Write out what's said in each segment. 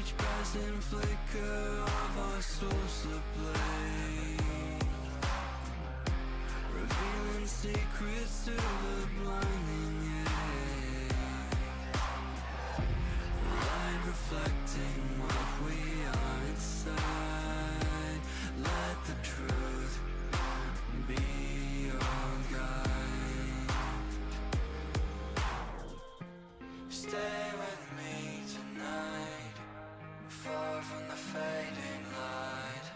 each passing flicker of our souls ablaze, revealing secrets to the blinding age. Light reflecting what we are inside. Let the truth be your guide. Stay with me tonight, far from the fading light.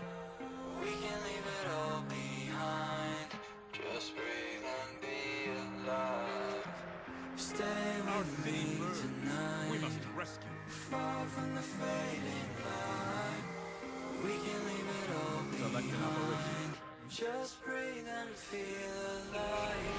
We can leave it all behind. Just breathe and be alive. Stay with me tonight. We must rescue. Far from the fading light. We can leave it all behind. Just breathe and feel alive.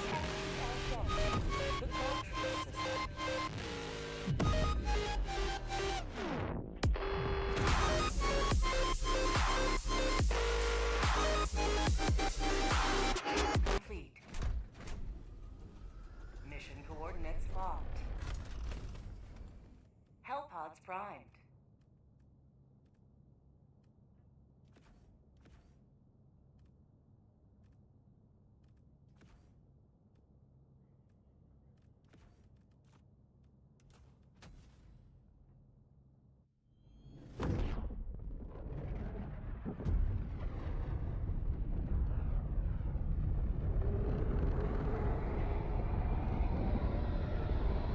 Complete. Mission coordinates locked. Hellpods primed.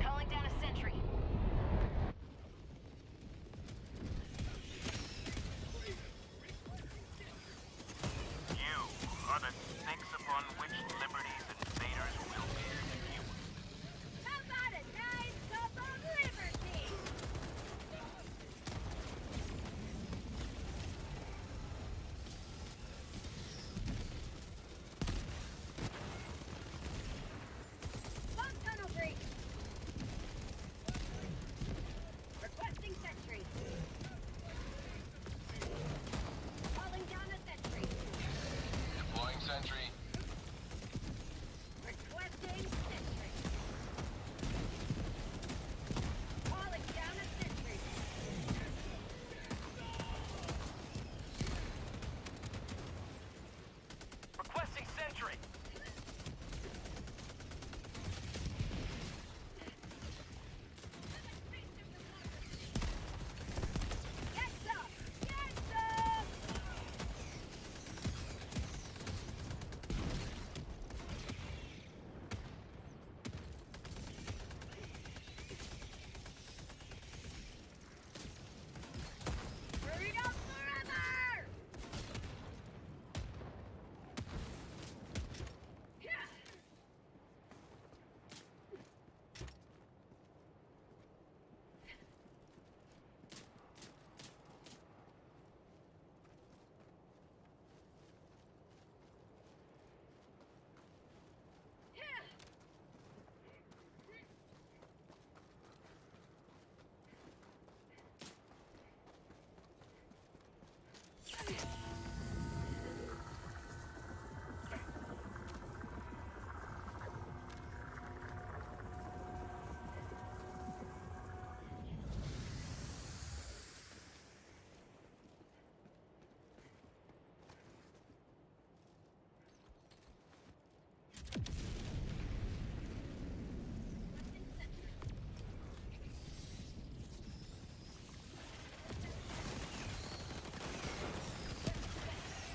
Calling down a sentry. You are the stakes upon which liberties invaders will be reviewed. How about a nice cup of liberty? Bomb tunnel breach. Requesting sentry. Calling down a sentry. Deploying sentry. Requesting sentry. Calling down a sentry. Requesting sentry. Get some! Get some! Hurry up forever! Yeah. Yeah.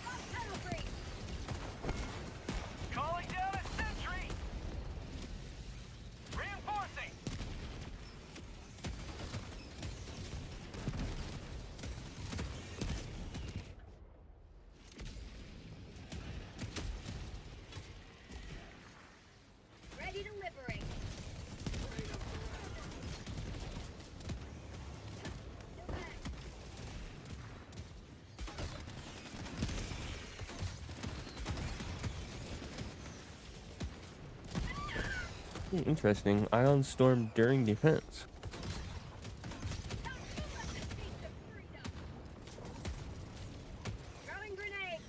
Bomb tunnel breach. Calling down a sentry. Reinforcing. Ready to liberate. Go back. Interesting. Ion storm during defense. Don't you let the taste of freedom. Throwing grenade.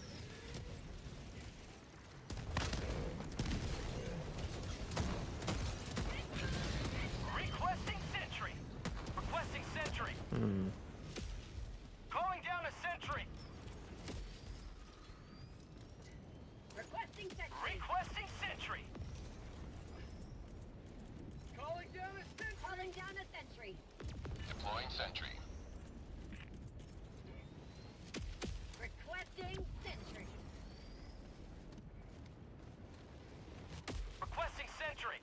Requesting sentry. Requesting sentry. Deploying sentry. Requesting sentry. Requesting sentry.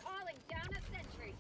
Calling down a sentry.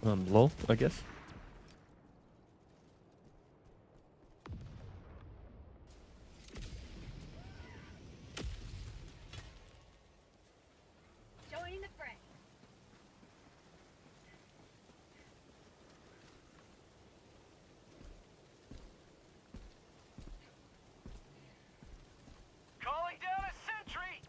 low, I guess. Joining the fray. Calling down a sentry!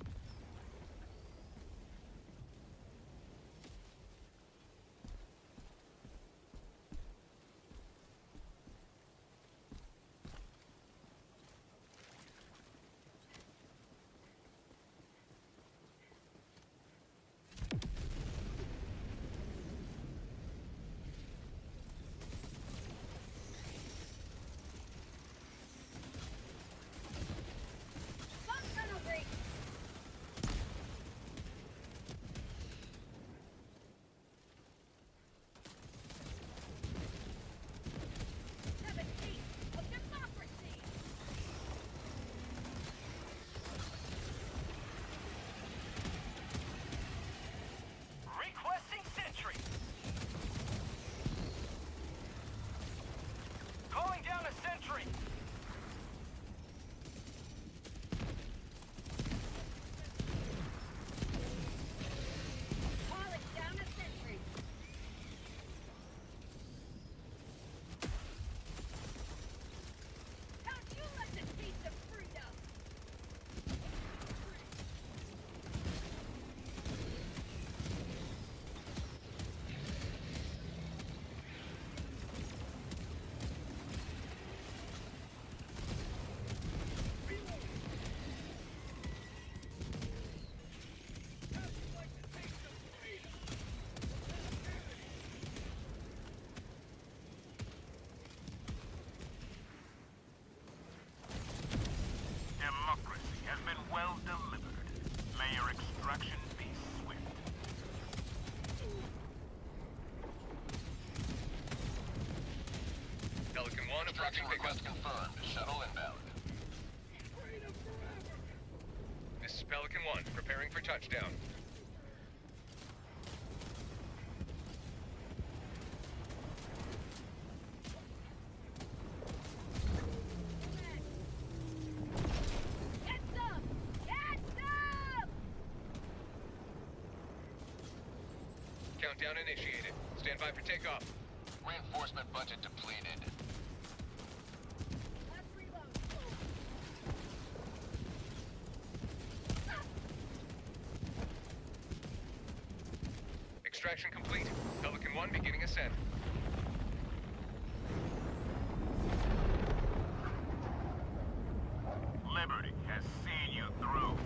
Gun tunnel breach. Have a taste of democracy. Requesting sentry! Calling down a sentry! Calling down a sentry. Don't you let the taste of freedom. Democracy has been well delivered. May your extraction be swift. Pelican 1 approaching request confirmed. Shuttle inbound. This is Pelican 1, preparing for touchdown. Get some! Get some! Countdown initiated. Stand by for takeoff. Reinforcement budget depleted. Let's reload. Extraction complete. Pelican 1 beginning ascent. Liberty has seen you through.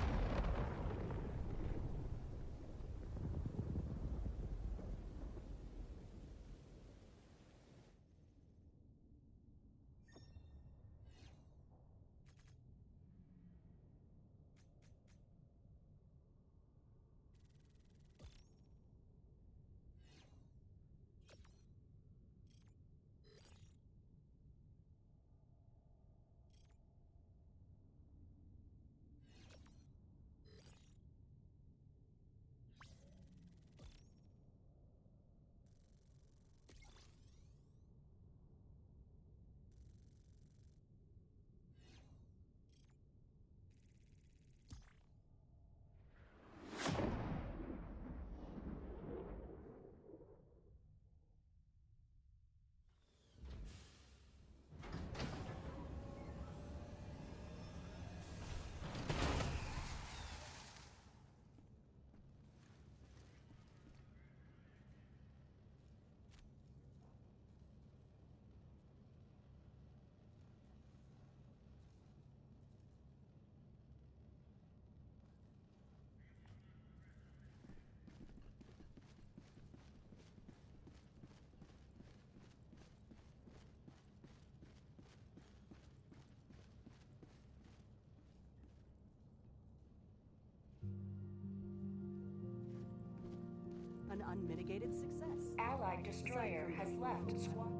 An unmitigated success. Allied destroyer has left squad.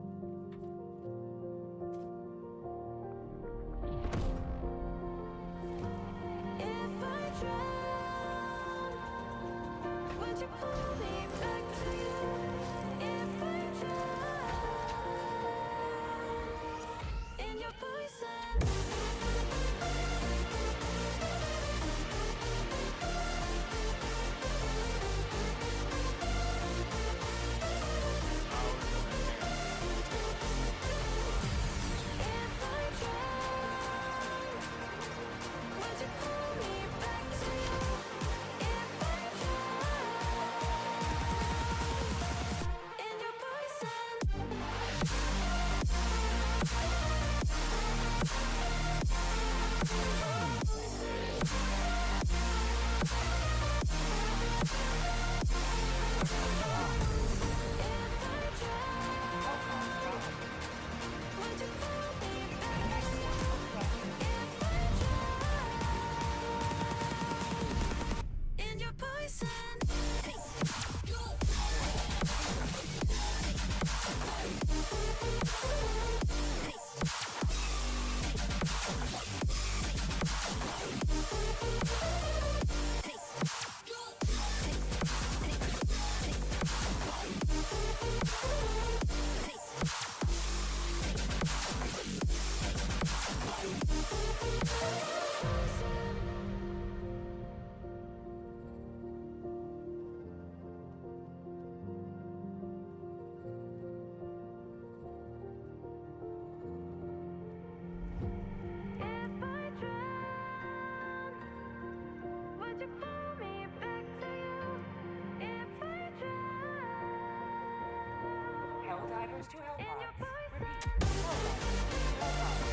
If I drown, would you pull me back to you? If I Lowriders to Hellpods. Repeat. Lowriders to Hellpods.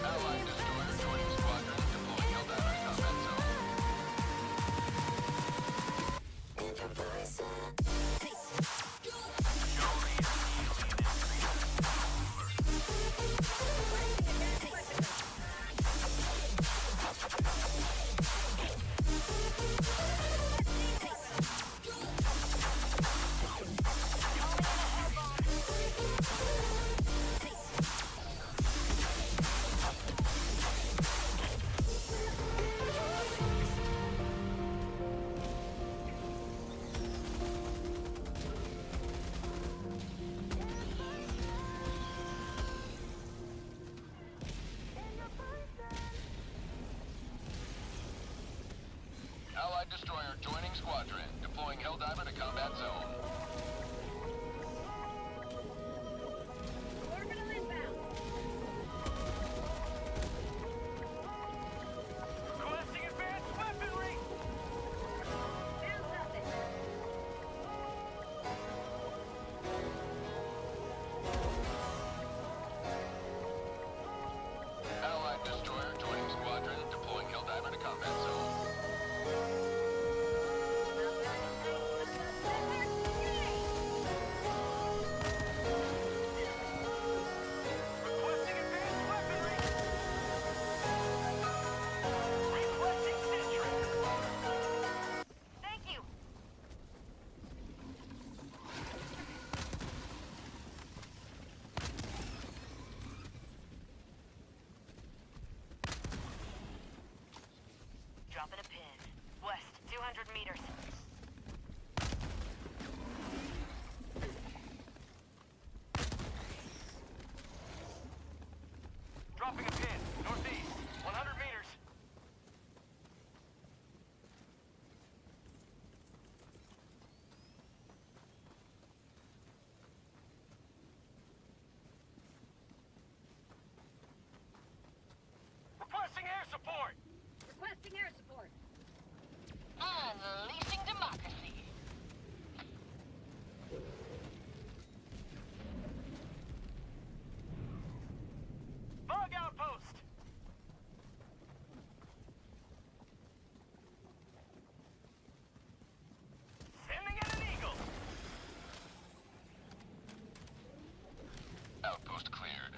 Allied destroyer joining squadron, deploying Helldiver to combat zone. Allied destroyer joining squadron, deploying Helldiver to combat zone. Orbital inbound. Requesting advanced weaponry! Found something. Allied destroyer joining squadron, deploying Helldiver to combat zone. Requesting advanced weaponry! Requesting sentry! Thank you. Dropping a pin. West, 200 meters. Dropping a pin. Northeast. 100 meters. Requesting air support! Requesting air support. Unleashing democracy. Bug outpost! Sending in an eagle! Outpost cleared.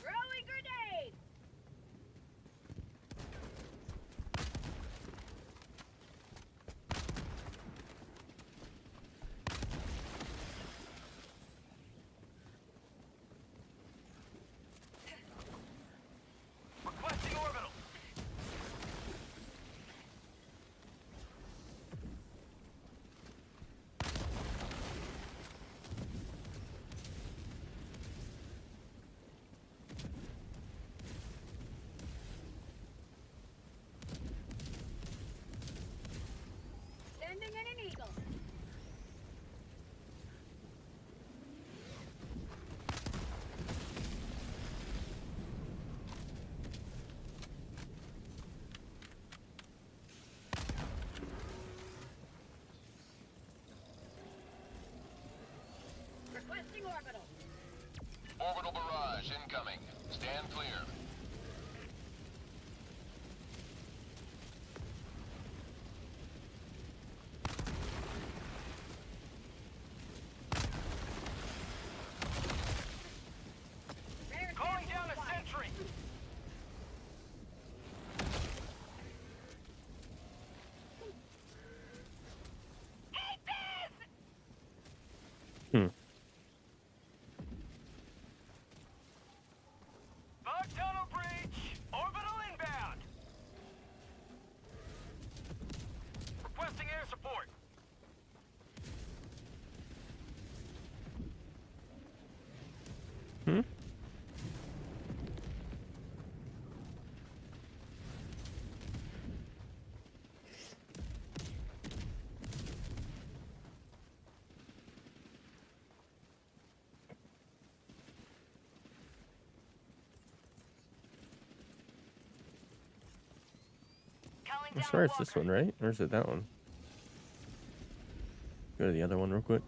Throwing grenade. Requesting orbital! Sending in an eagle. Requesting orbital. Orbital barrage incoming. Stand clear. Rare Calling sample down a spotted. sentry! Eat this! Bug tunnel breach! Orbital inbound! Requesting air support! Hmm? I swear it's this one, right? Or is it that one? Go to the other one real quick.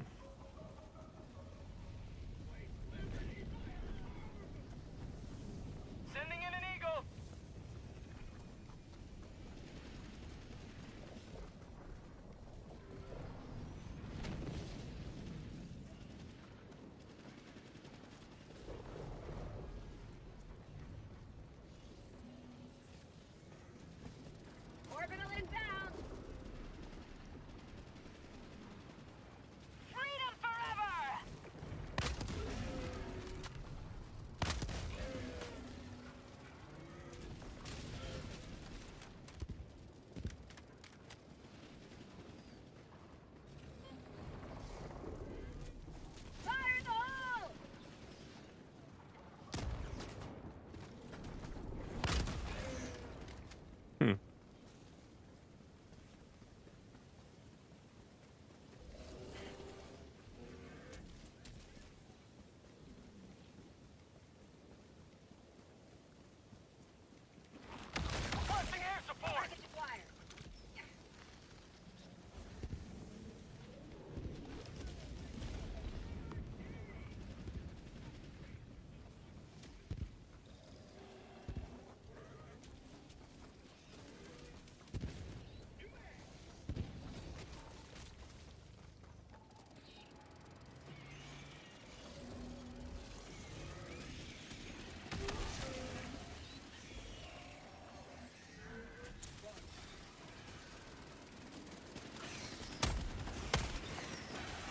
Sending in an eagle. Orbital inbound. Freedom forever. Fire in the hole. Hmm. Requesting air support. Package acquired.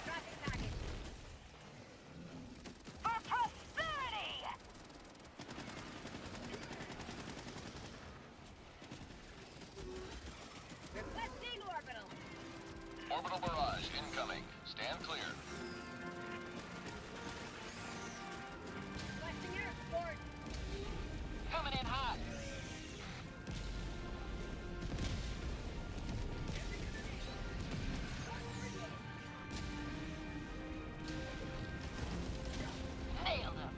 Traffic package. For prosperity. Requesting orbital. Orbital barrage incoming. Stand clear. Requesting air support. Coming in hot. Nailed him.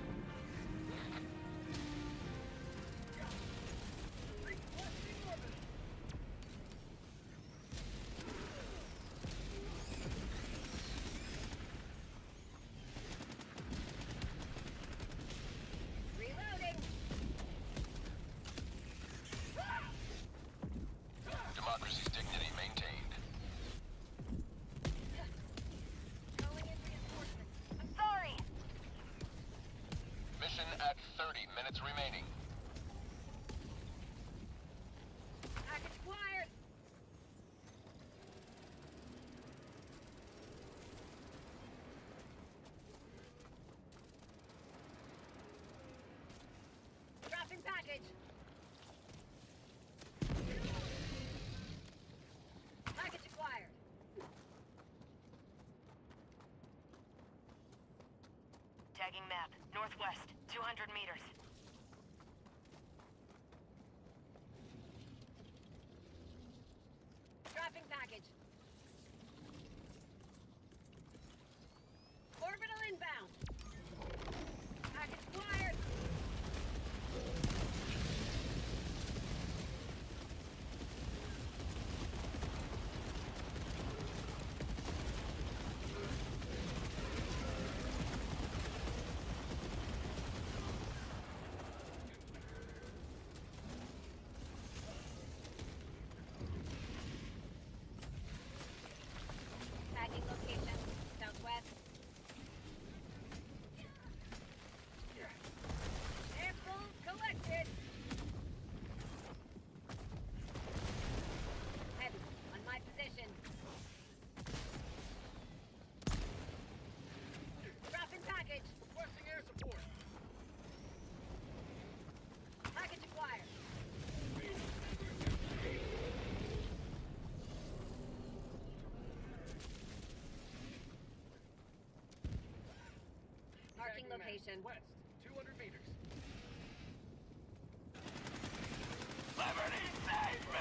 Reloading. Democracy's dignity maintained. Calling in reinforcements. I'm sorry. Mission at 30 minutes remaining. Package acquired. Dropping package. Package acquired. Tagging map. Northwest. 200 meters. Dropping package. Orbital inbound. Package acquired. Tagging location. Southwest. Sample collected. Heavy on my position. Dropping package. Requesting air support. Package acquired. Marking location. West. 200 meters. Liberty save me!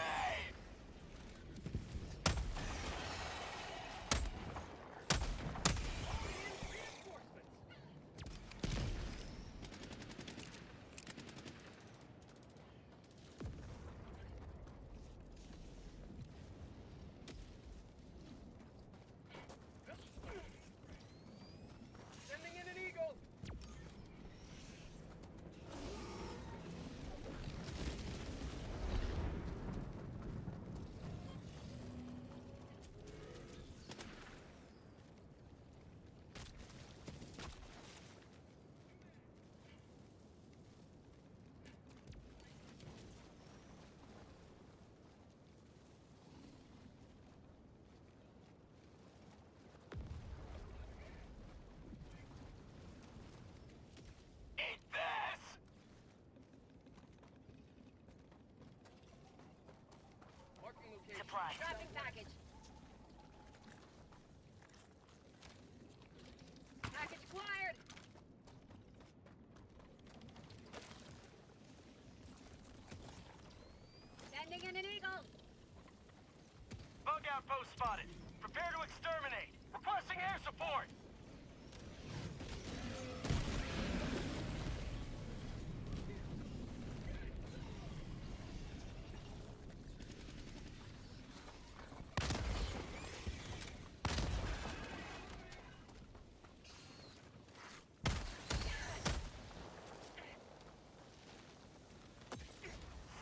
supplies. Dropping package. Package acquired. Sending in an eagle. Bug outpost spotted. Prepare to exterminate. Requesting air support.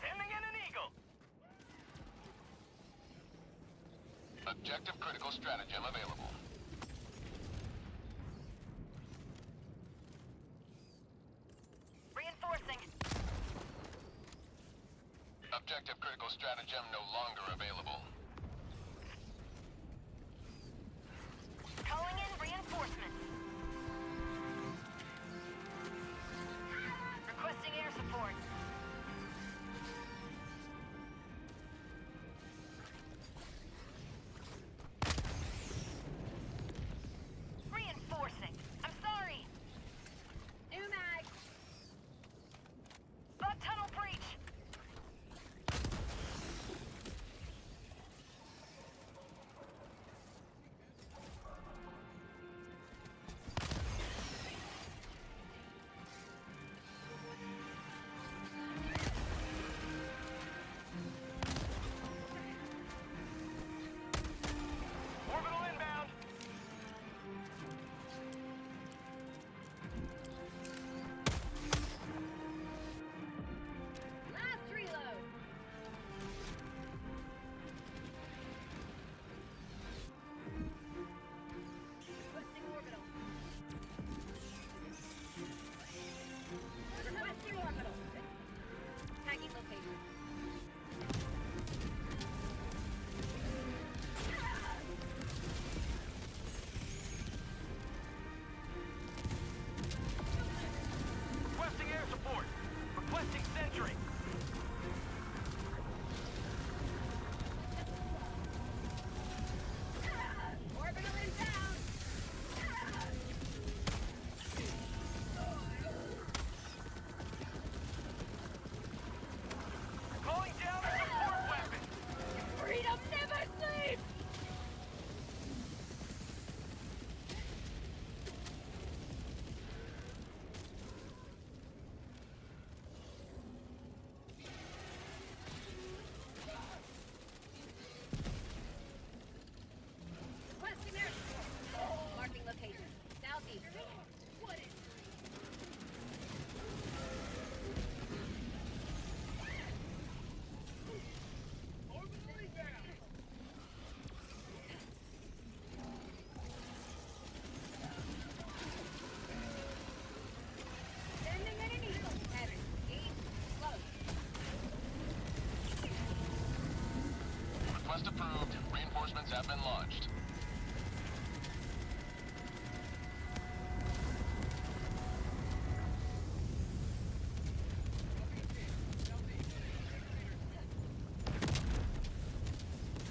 Sending in an eagle. Objective critical stratagem available. Reinforcing. Objective critical stratagem no longer available. Calling in reinforcements. Requesting air support. Reinforcing. I'm sorry. New mag. Bug tunnel breach. Orbital inbound. Last reload. Requesting orbital. Requesting orbital. Tagging location. Requesting air support. Requesting sentry. Orbital inbound. Calling down a support weapon. Freedom never sleeps. Requesting air support. Marking location. Southeast. What is? Sending in an eagle. Heavy. East. Close. Request approved. Reinforcements have been launched.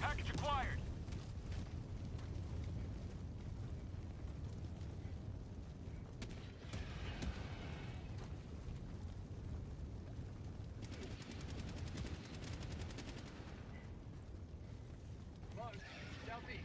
Package acquired. Southeast.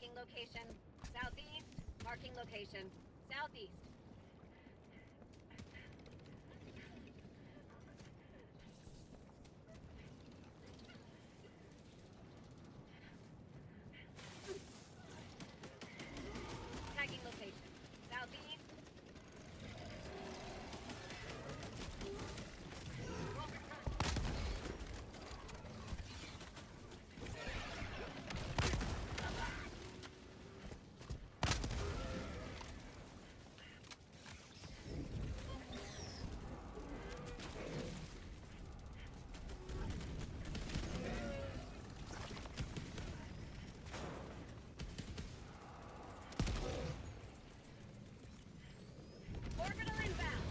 Marking location. Southeast. Marking location. Southeast. Tagging location. Southeast. Orbital inbound.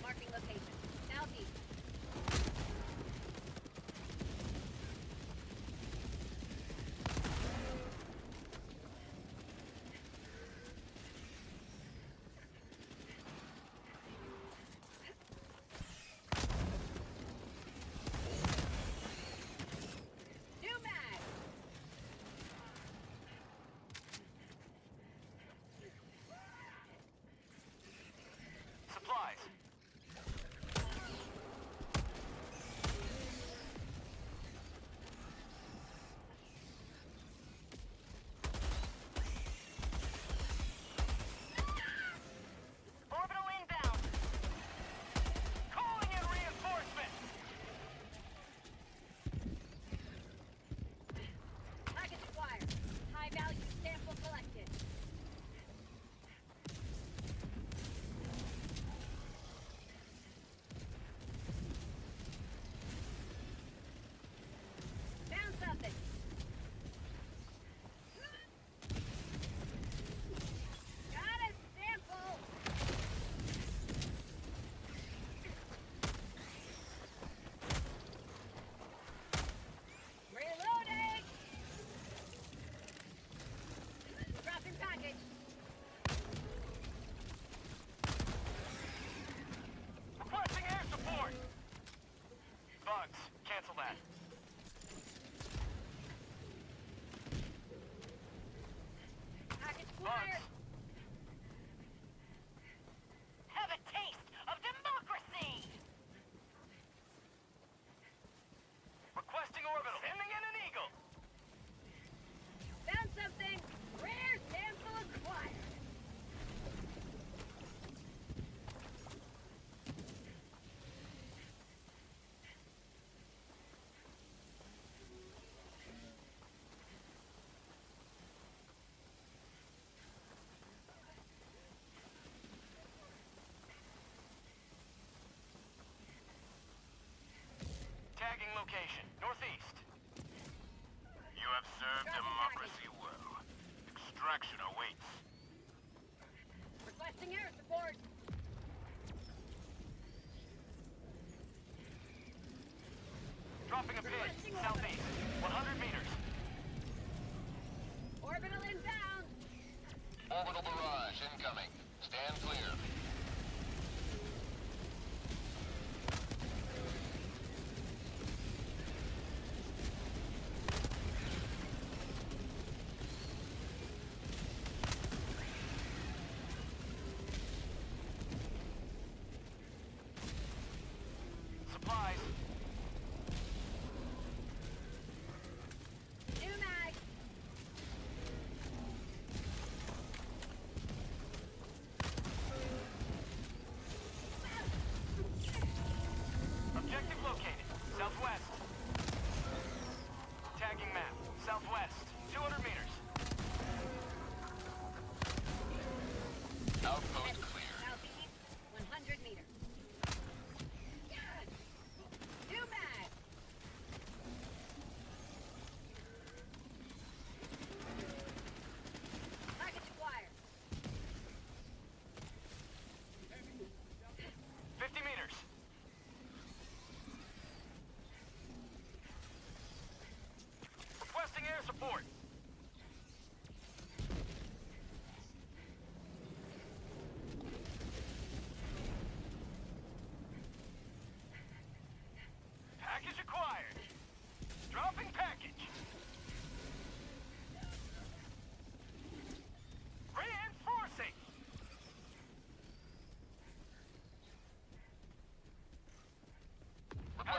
Marking location. Southeast. New mag. Supplies. Orbital inbound. Calling in reinforcement. Package acquired. High value sample collected. Found something. Got a sample. Reloading. Dropping package. Requesting air support. Bugs. Cancel that. Package Bugs. acquired. Have a taste of democracy. Requesting orbital. Sending in an eagle. Found something. Rare sample acquired. Tagging location. Northeast. You have served Dropping democracy well. Extraction awaits. Requesting air support. Dropping a pin. Southeast. 100 meters. Orbital inbound. Orbital barrage incoming. Stand clear.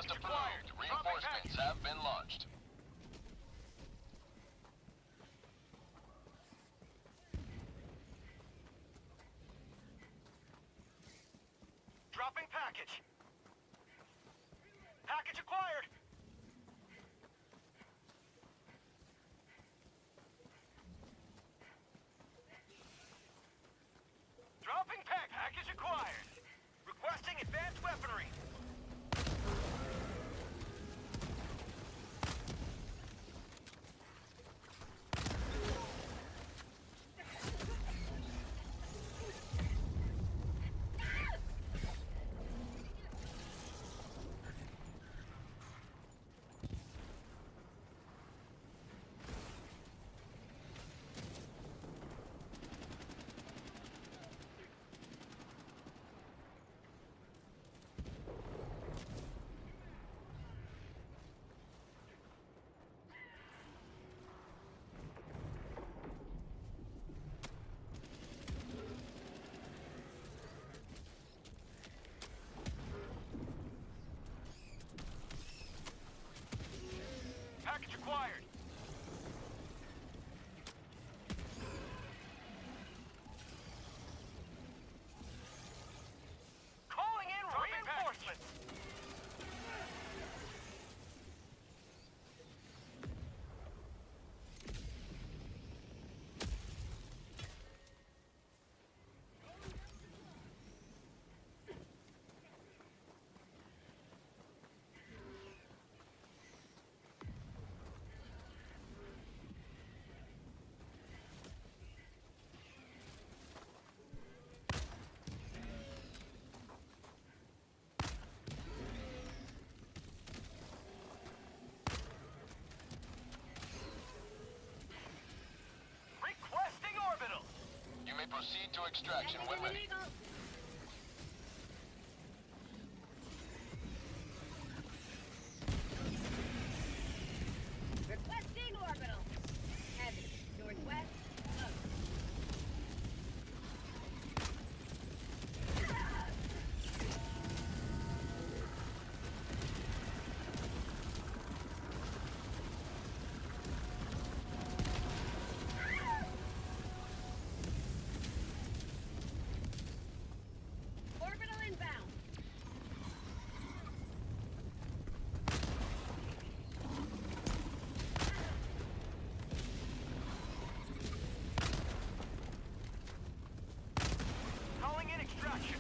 Just approved. Reinforcements have been launched. Dropping package. Package acquired. Dropping package acquired. Requesting advanced weaponry. Package acquired. Calling in reinforcements. Requesting orbital. You may proceed to extraction when ready. Requesting orbital. Heavy. Northwest. Low. Orbital inbound. Calling in extraction.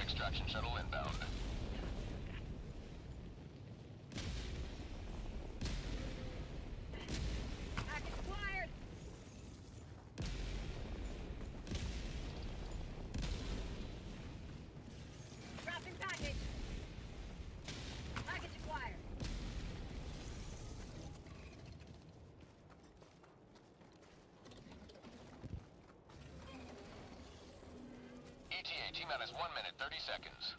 Extraction shuttle inbound. Package acquired. Dropping package. Package acquired. ETA T-minus 1 minute, 30 seconds.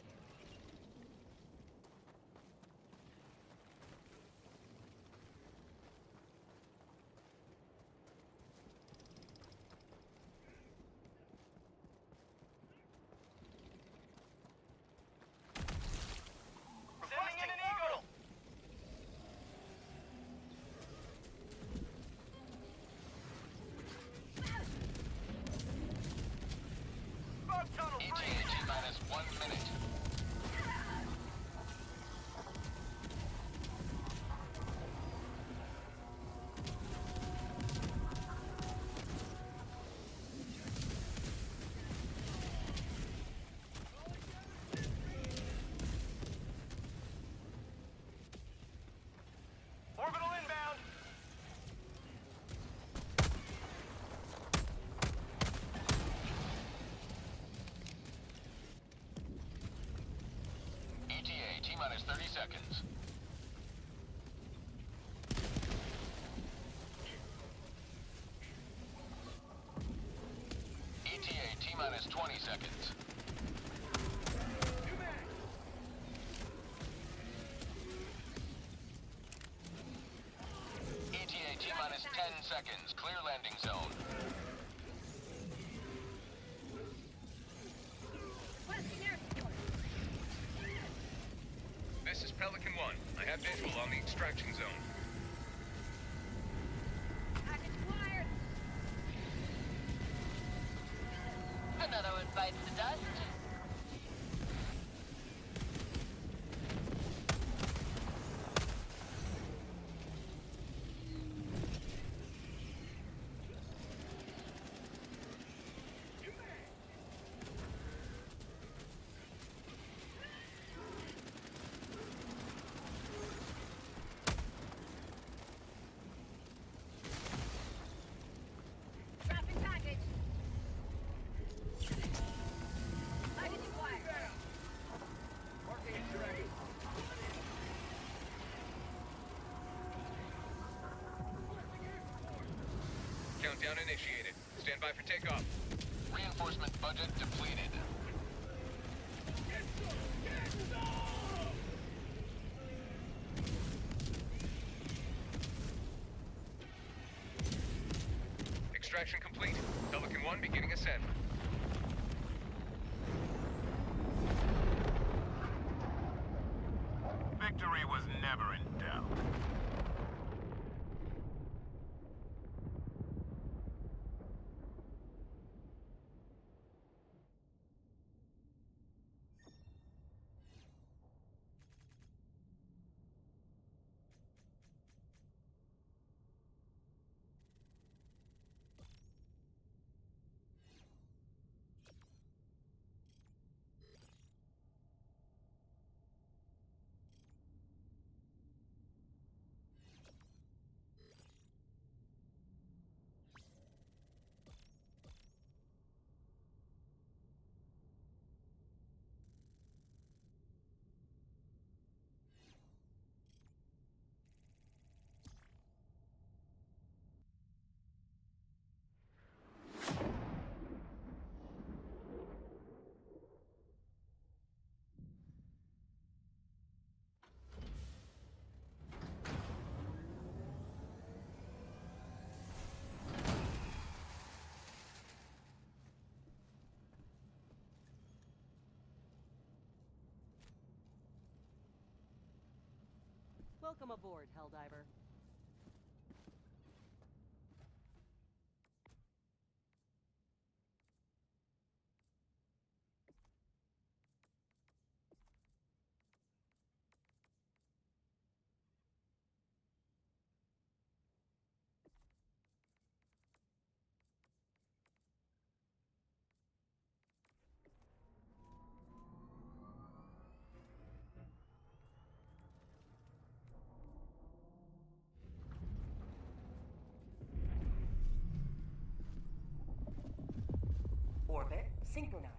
Sending in an eagle. Bug tunnel ETA free. T-minus 1 minute. Orbital inbound. ETA T-minus 30 seconds. ETA T-minus 20 seconds. ETA T-minus 10 seconds. Clear landing zone. This is Pelican 1. I have visual on the extraction zone. Package acquired. Another one bites the dust. Dropping package. Package acquired. Countdown initiated. Stand by for takeoff. Reinforcement budget depleted. Extraction complete. Pelican 1 beginning ascent. Victory was never in doubt. Welcome aboard, Helldiver. Orbit synchronized.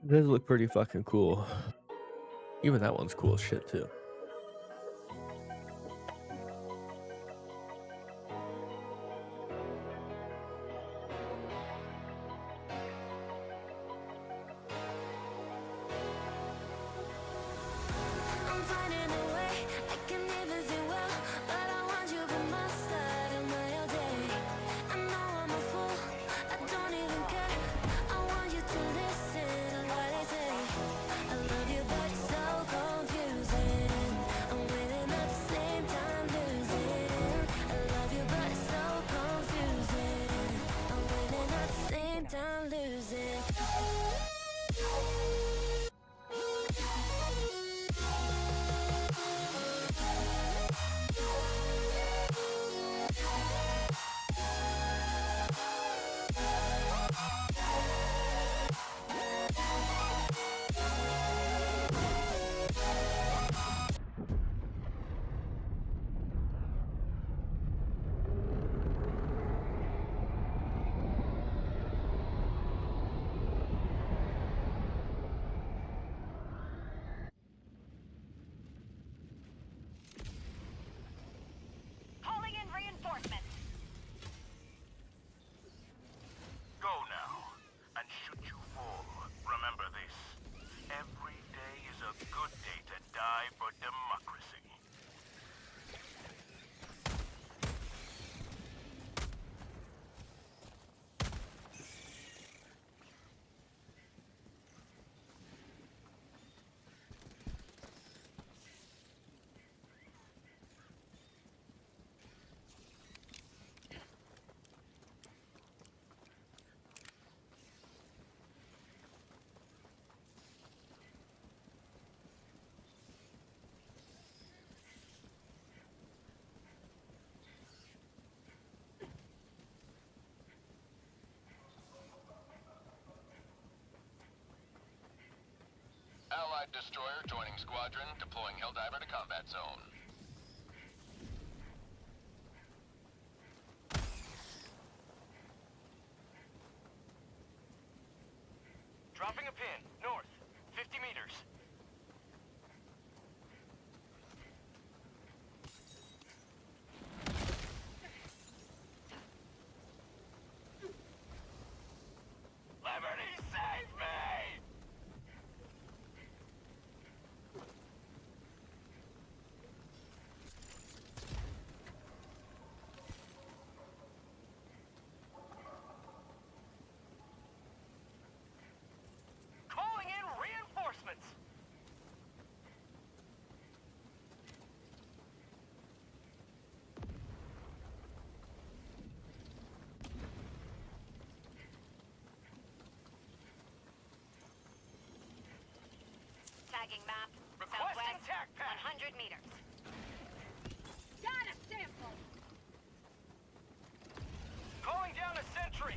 It does look pretty fucking cool. Even that one's cool as shit too. I'm finding a way, I can never do well, but I want you by my side on my all day. I know I'm a fool, I don't even care. I want you to listen to what I say. I love you, but it's so confusing. I'm winning at the same time losing. I love you, but it's so confusing. I'm winning at the same time losing. Calling in reinforcements. Go now, and should you fall, remember this. Every day is a good day to die for democracy. Allied destroyer joining squadron, deploying Helldiver to combat zone. Dropping a pin, north, 50 meters. Liberty, save me! Calling in reinforcements! Tagging map. Requesting Southwest. tac pack. 100 meters. Got a sample. Calling down a sentry!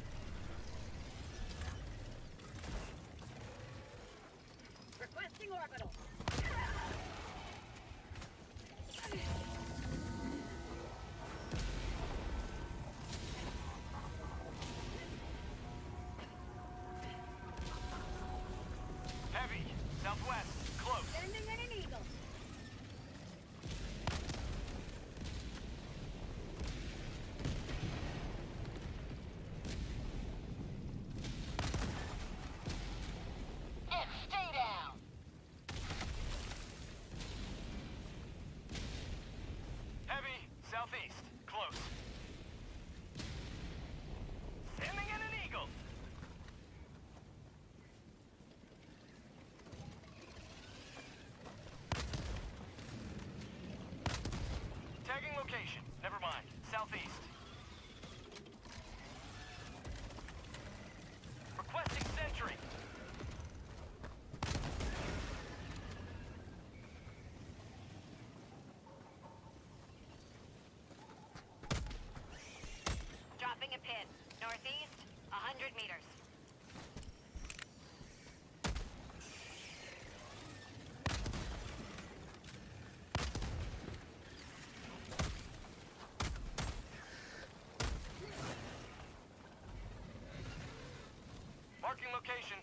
Requesting orbital. Heavy, southwest, close. Sending in an eagle. And stay down. Heavy, southeast, close. Sending in an eagle. Tagging location. Never mind. Southeast. Requesting sentry. Dropping a pin. Northeast. 100 meters. Marking location.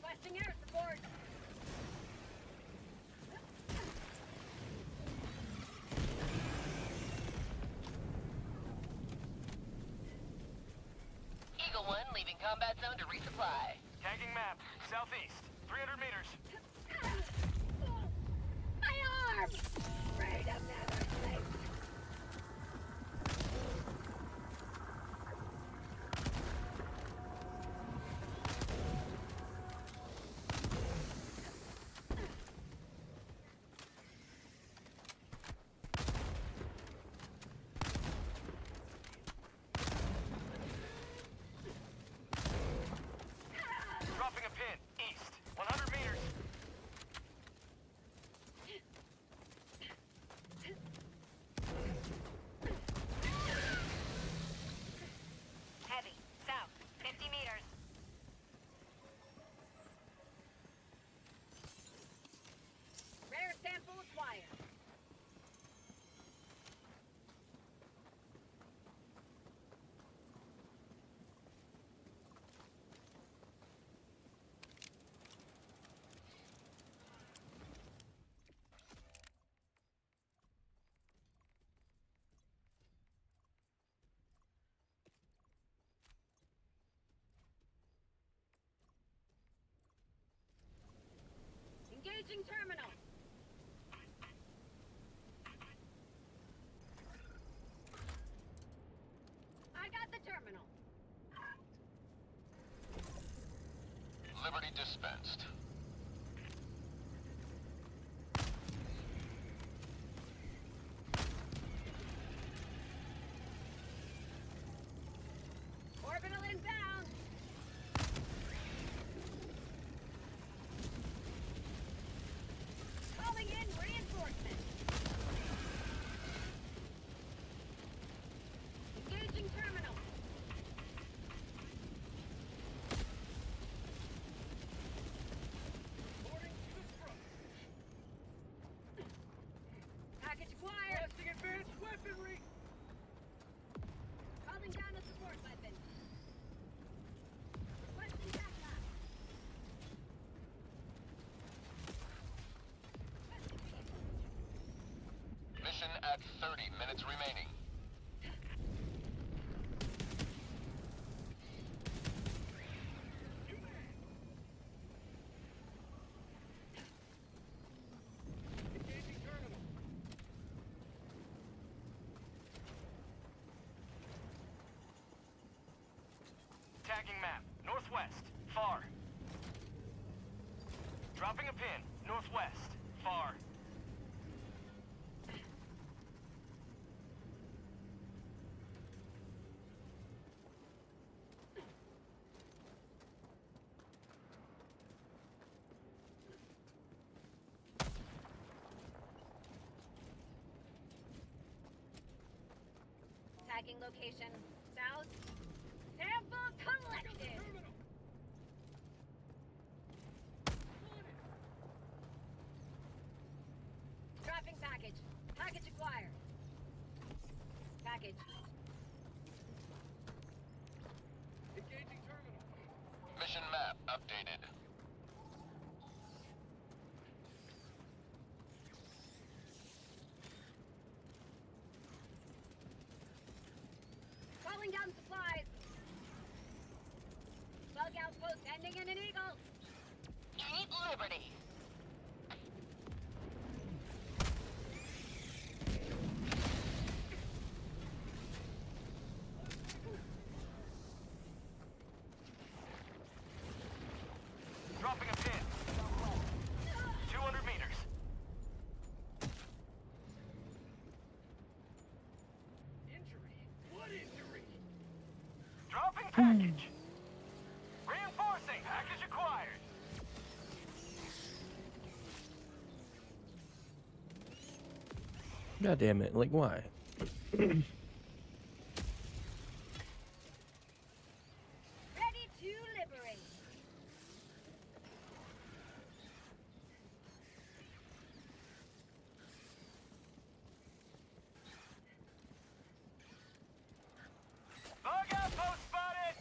Requesting air support. Eagle 1 leaving combat zone to resupply. Tagging map, southeast, 300 meters. My arm! Freedom never sleeps. Dropping a pin, east, 100 meters. Heavy, south, 50 meters. Rare sample acquired. Engaging terminal. I got the terminal. Liberty dispensed. Orbital inbound. Calling in reinforcements. Engaging terminal. Boarding to the front. Package acquired. Blasting advanced weaponry. Calling down a support weapon. Requesting backup. Mission at 30 minutes remaining. Engaging terminal. Tagging map, northwest, far. Dropping a pin, northwest, far. Tagging location. South. Sample collected. Dropping package. Package acquired. Package. Engaging terminal. Mission map updated. Calling down supplies. Bug outpost ending in an eagle. Keep Liberty. Dropping a pin. 200 meters. Injury? What injury? Dropping package. Reinforcing. Package acquired. God damn it! Like why? Ready to liberate. Bug outpost spotted.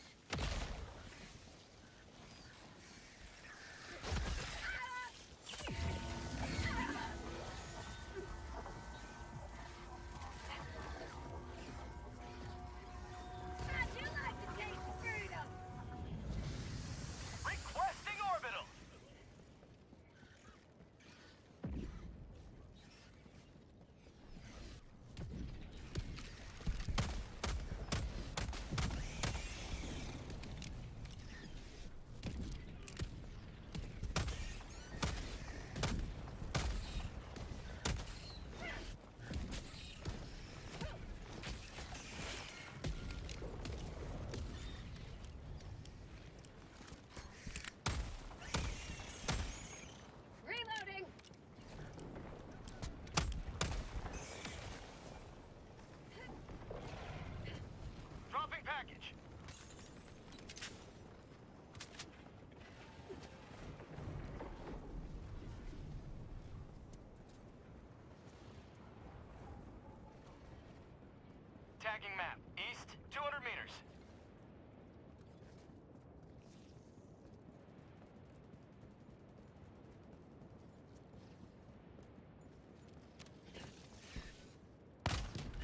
Tagging map. East, 200 meters.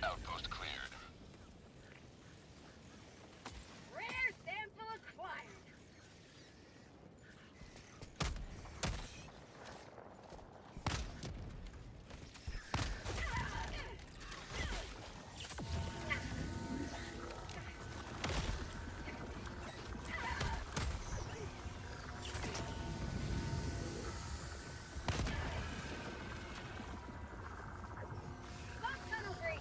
Outpost cleared. Rare sample acquired. Lock tunnel breach.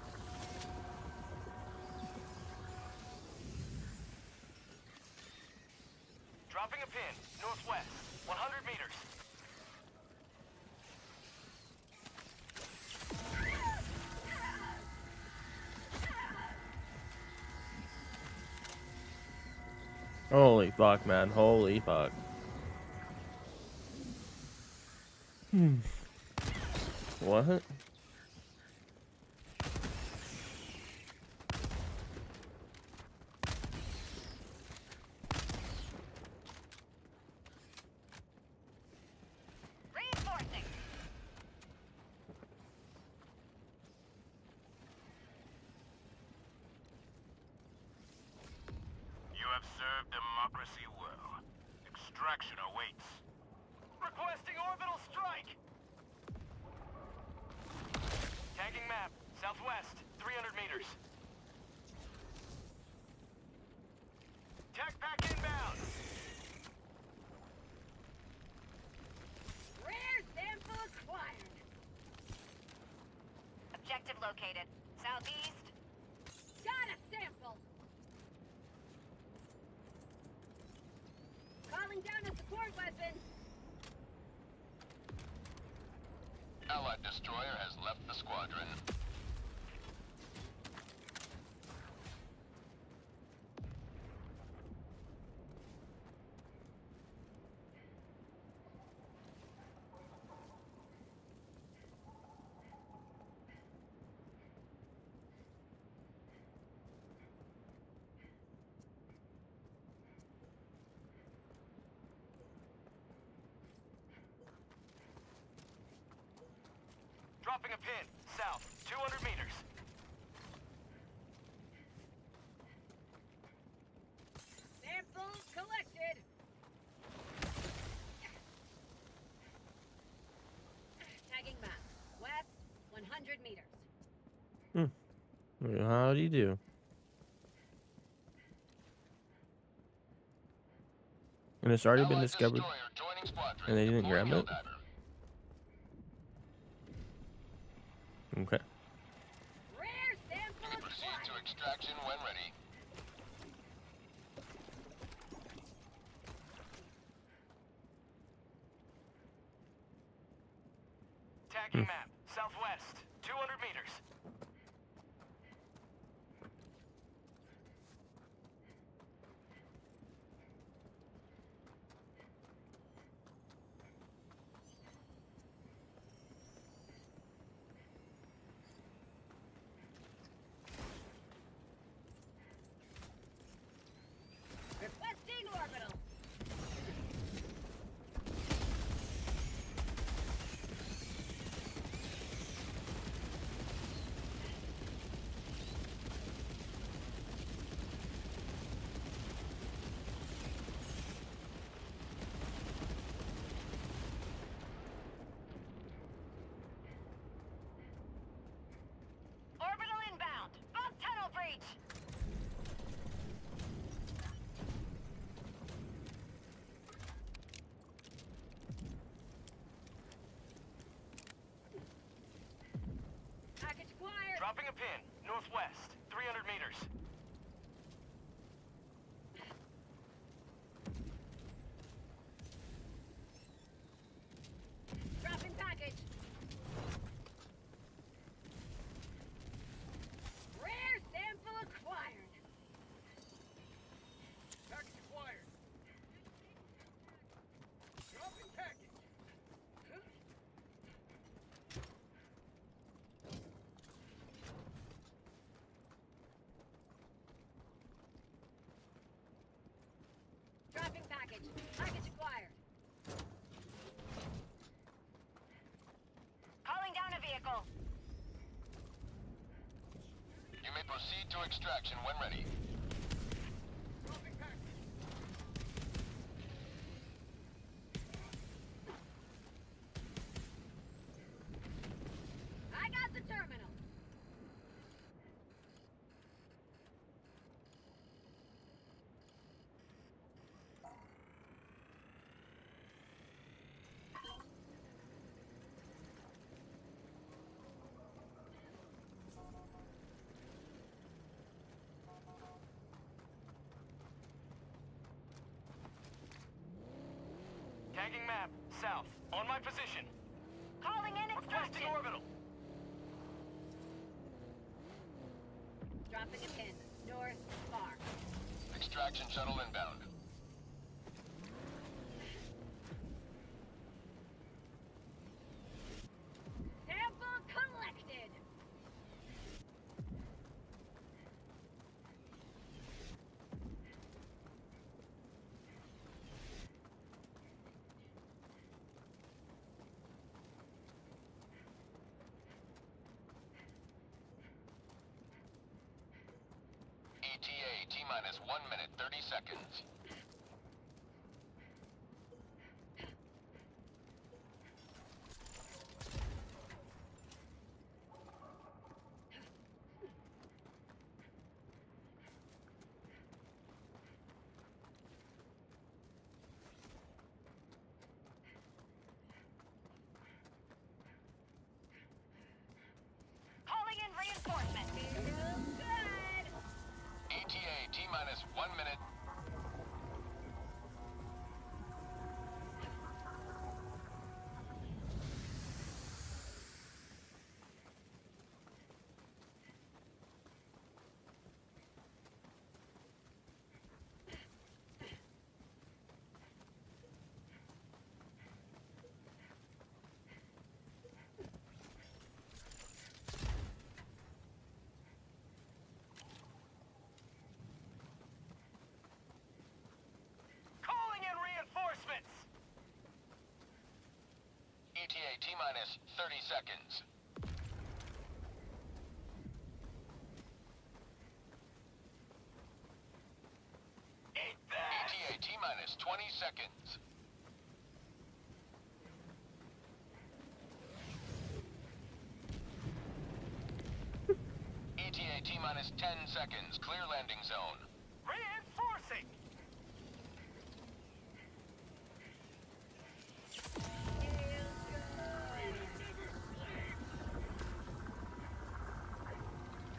Dropping a pin. Northwest, 100 meters. Holy fuck, man. Holy fuck. What? Reinforcing. You have served democracy well. Extraction awaits. Requesting orbital strike! Tagging map. Southwest, 300 meters. Tech pack inbound! Rare sample acquired. Objective located. Southeast. Got a sample. Calling down a support weapon. Allied destroyer has left the squadron. Dropping a pin. South, 200 meters. Sample collected. Tagging map. West, 100 meters. How do you do? And it's already been Allied discovered, destroyer joining squadron. and they didn't Deploying grab it? Helldiver. Okay. Rare sample Proceed acquired. to extraction when ready. Tagging map. Southwest, 200 meters. Requesting orbital. Orbital inbound. Bug tunnel breach. Package acquired. Dropping a pin. Northwest, 300 meters. Dropping package. Rare sample acquired. Package acquired. Dropping package. package. Package acquired. Calling down a vehicle. You may proceed to extraction when ready. I got the terminal. Tagging map, south. On my position. Calling in Requesting extraction. orbital. Dropping a pin. North, far. Extraction shuttle inbound. Sample collected. ETA T-minus 1 minute 30 seconds. Calling in reinforcements. Feels good. ETA T-minus 1 minute. Calling in reinforcements. ETA T-minus 30 seconds. Eat that. ETA T-minus 20 seconds. ETA T-minus 10 seconds. Clear landing zone. Reinforcing.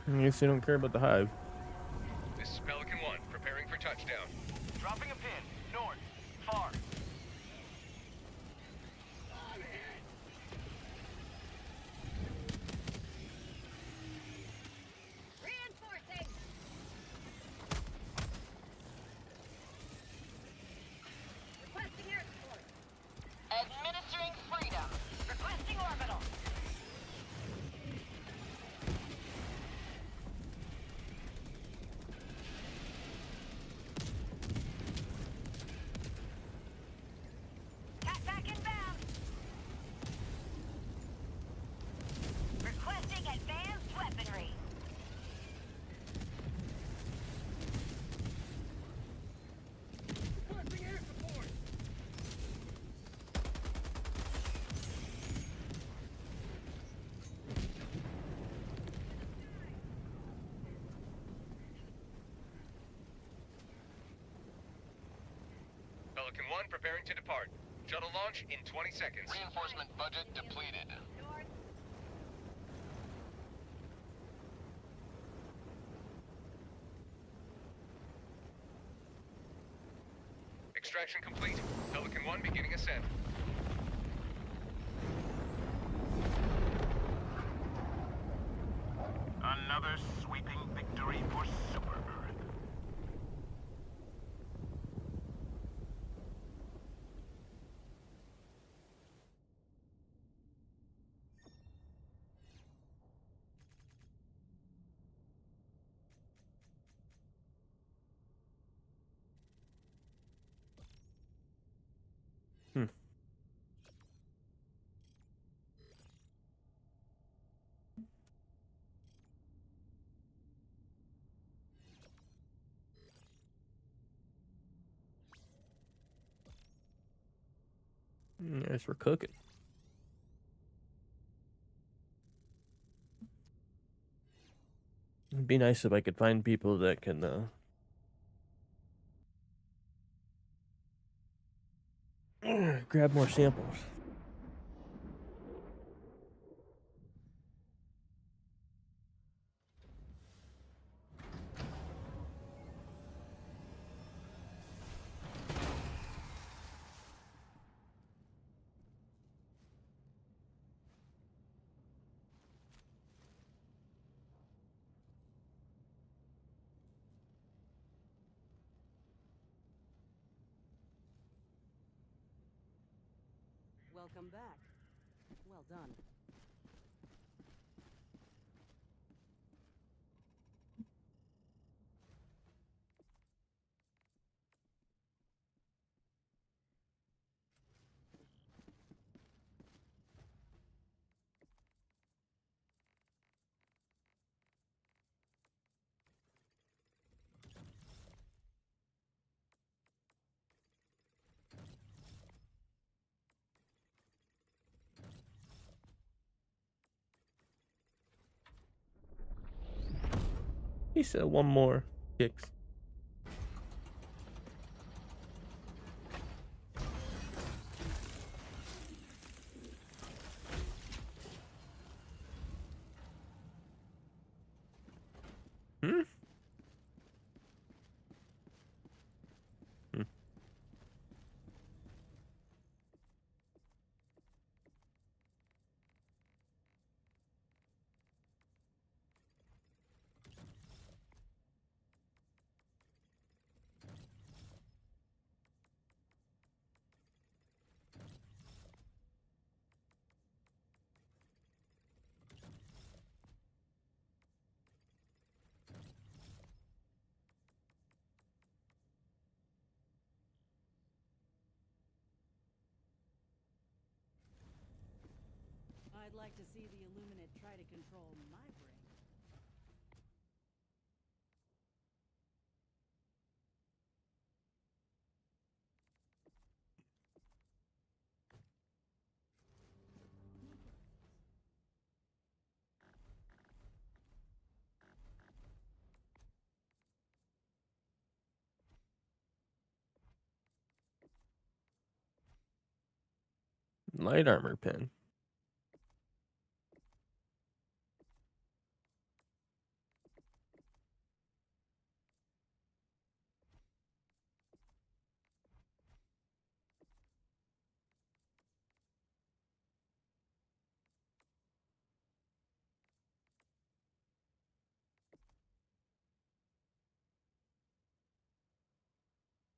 I guess they don't care about the hive. This is Pelican 1, preparing for touchdown. Dropping a pin. North. Far. Reinforcing. Requesting air support. Administering freedom. Requesting orbital. Cat back inbound. Requesting advanced weaponry. Requesting air support! Pelican 1 preparing to depart. Shuttle launch in 20 seconds. Reinforcement budget depleted. North. Extraction complete. Pelican 1 beginning ascent. Another sweeping victory for Super Earth. Nice for cooking. It'd be nice if I could find people that can grab more samples. Welcome back. Well done. He said one more kicks. Hmm? Hmm. I'd like to see the Illuminate try to control my brain. Light armor pen.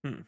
Hmm.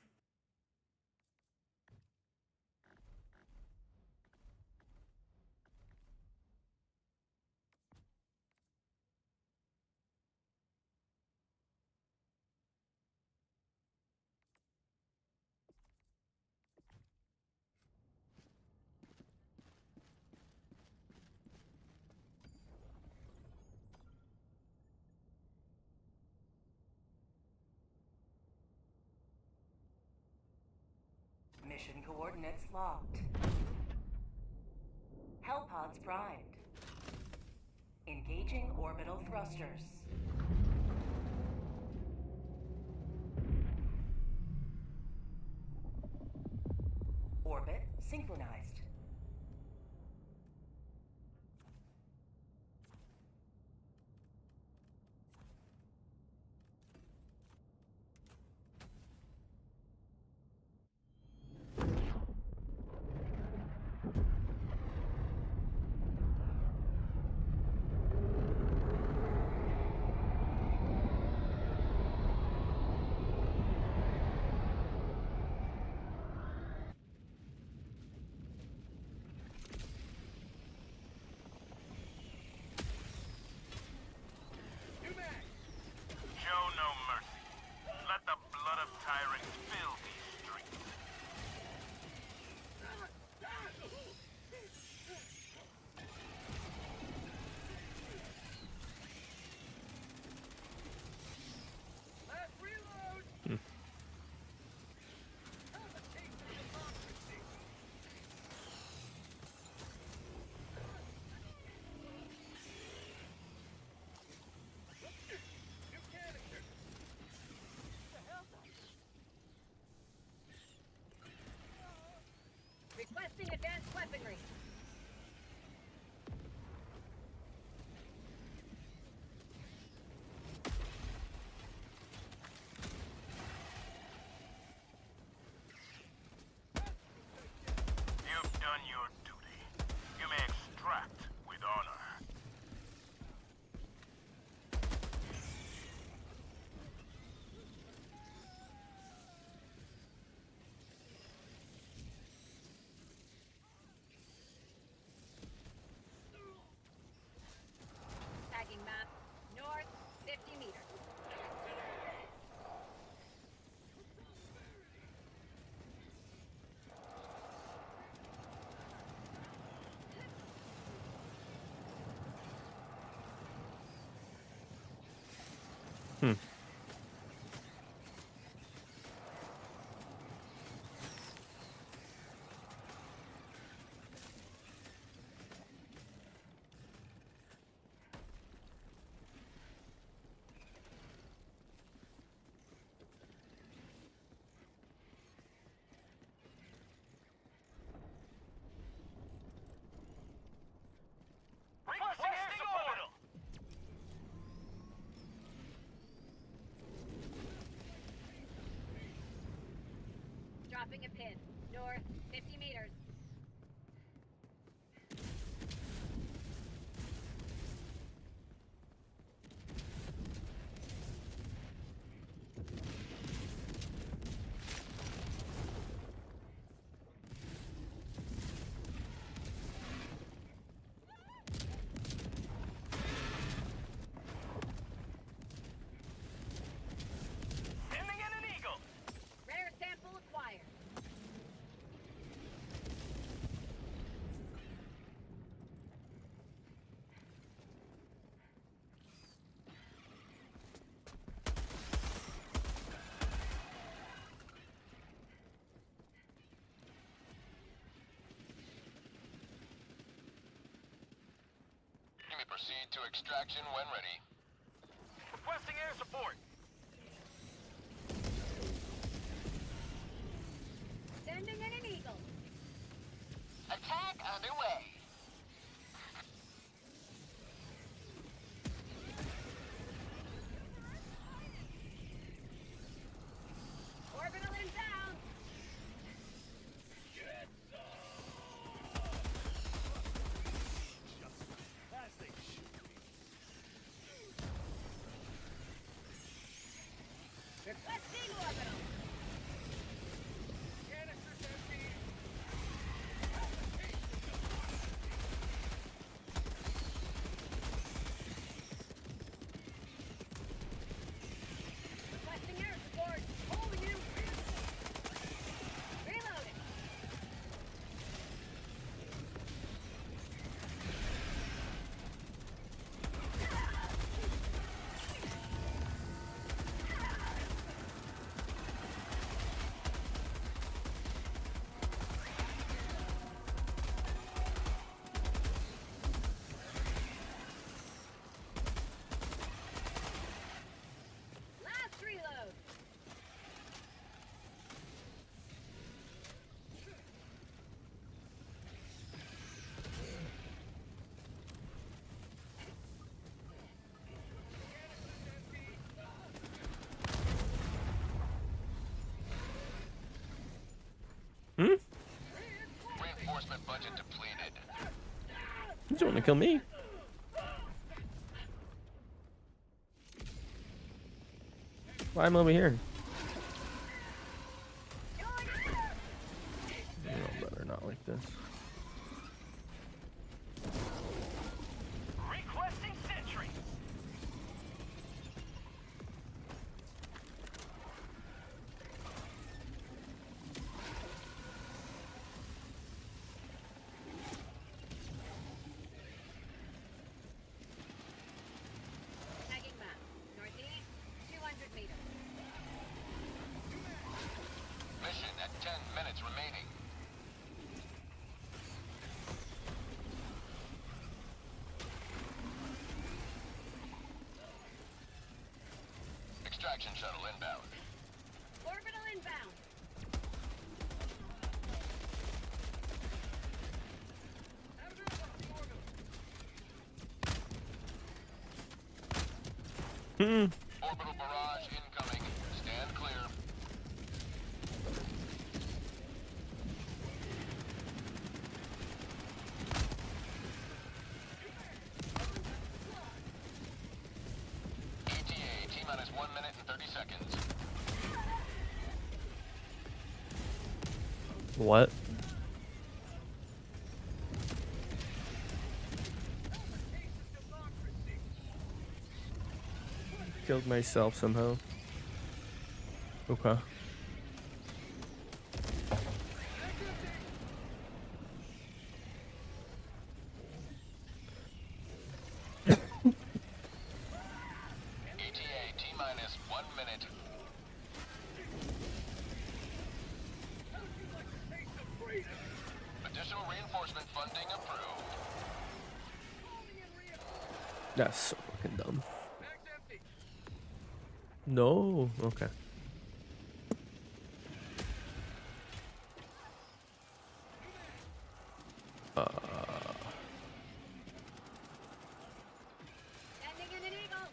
Mission coordinates locked. Hellpods primed. Engaging orbital thrusters. Orbit synchronized. Hmm. Requesting air support! Dropping a pin. North, 50 meters. Sending in an eagle! Rare sample acquired. You may proceed to extraction when ready. Requesting air support! Sending in an eagle. Attack underway. Orbital inbound. Requesting orbital. Requesting air support. Holding you. Reloading. Last reload. Hmm? Reinforcement budget depleted. You want to kill me? Why am I over here? No, better not like this. Requesting sentry! Tagging map. Northeast, 200 meters. Mission at 10 minutes remaining. Extraction shuttle inbound. Orbital inbound. Hmm. Orbital barrage incoming. Stand clear. ETA, T-minus 1 minute and 30 seconds. What? Killed myself somehow. Okay. ETA, T-minus minus 1 minute. Additional reinforcement funding approved. That's so fucking dumb. No. Okay. Landing in an eagle.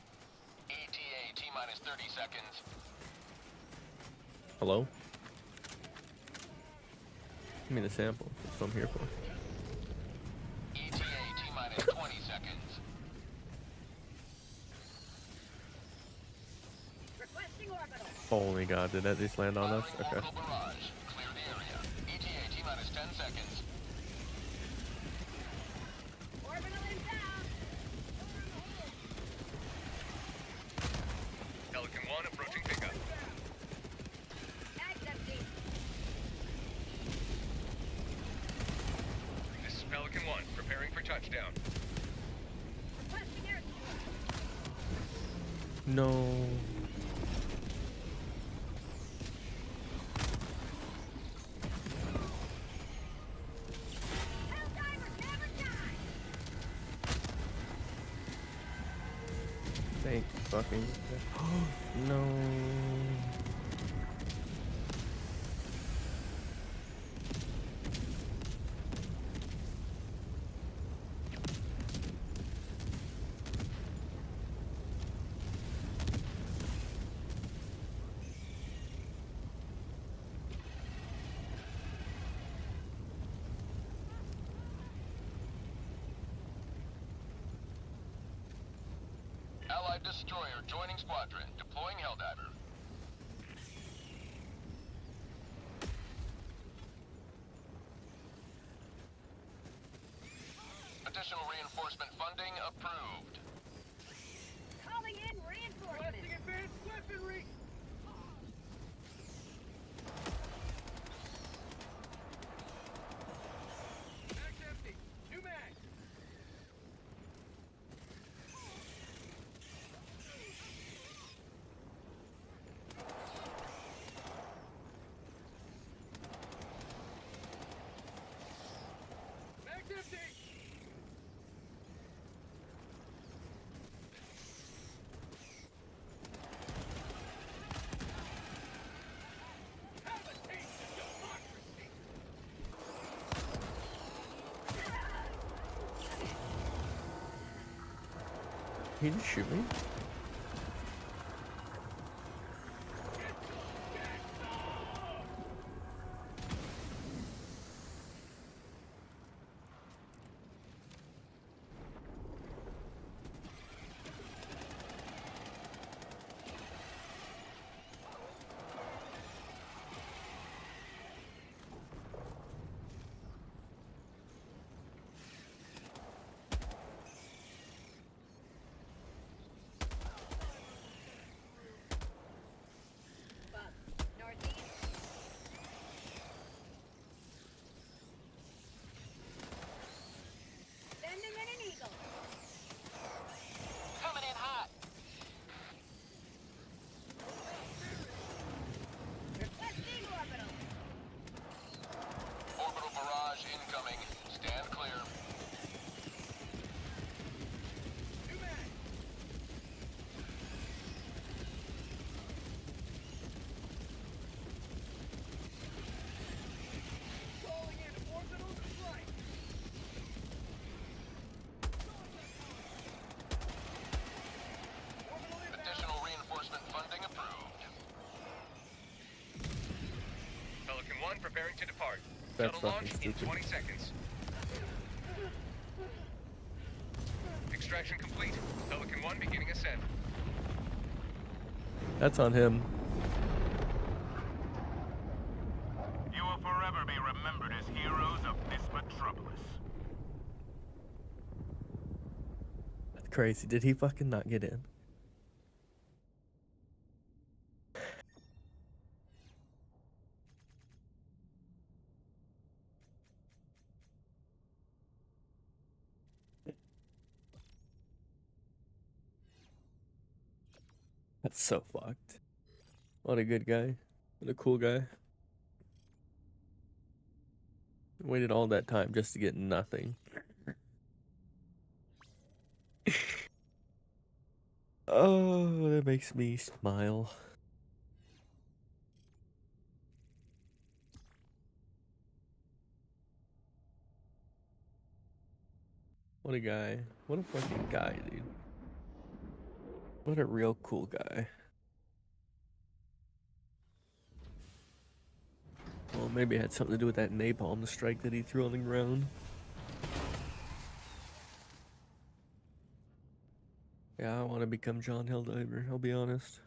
ETA T minus 30 seconds. Hello? Give me the sample. That's what I'm here for. ETA T minus 20 seconds. Requesting orbital. Oh my god, did that just land on us? Firing Okay. orbital barrage. Clear the area. ETA T minus 10 seconds. Orbital inbound. Pelican 1 approaching pickup. Tags empty. This is Pelican 1, preparing for touchdown. Requesting air. No. Helldivers never die. Thank fucking. No. Allied destroyer joining squadron. Deploying Helldiver. Additional reinforcement funding approved. Calling in reinforcements. Advanced weaponry! Mag's empty. New mag. Mag's empty. Have a taste of democracy. He just shoot me? Bug. Northeast. Sending in an eagle. Coming in hot. Requesting orbital. Orbital barrage incoming. Stand clear. New mag. Calling in orbital strike. Orbital inbound. Additional reinforcement funding approved. Pelican 1 preparing to depart. That's Shuttle fucking launch in stupid. 20 seconds. Extraction complete. Pelican 1 beginning ascent. That's on him. You will forever be remembered as heroes of this metropolis. That's crazy. Did he fucking not get in? That's so fucked. What a good guy. What a cool guy. Waited all that time just to get nothing. Oh, that makes me smile. What a guy. What a fucking guy, dude. What a real cool guy. Well, maybe it had something to do with that napalm strike that he threw on the ground. Yeah, I want to become John Helldiver, I'll be honest.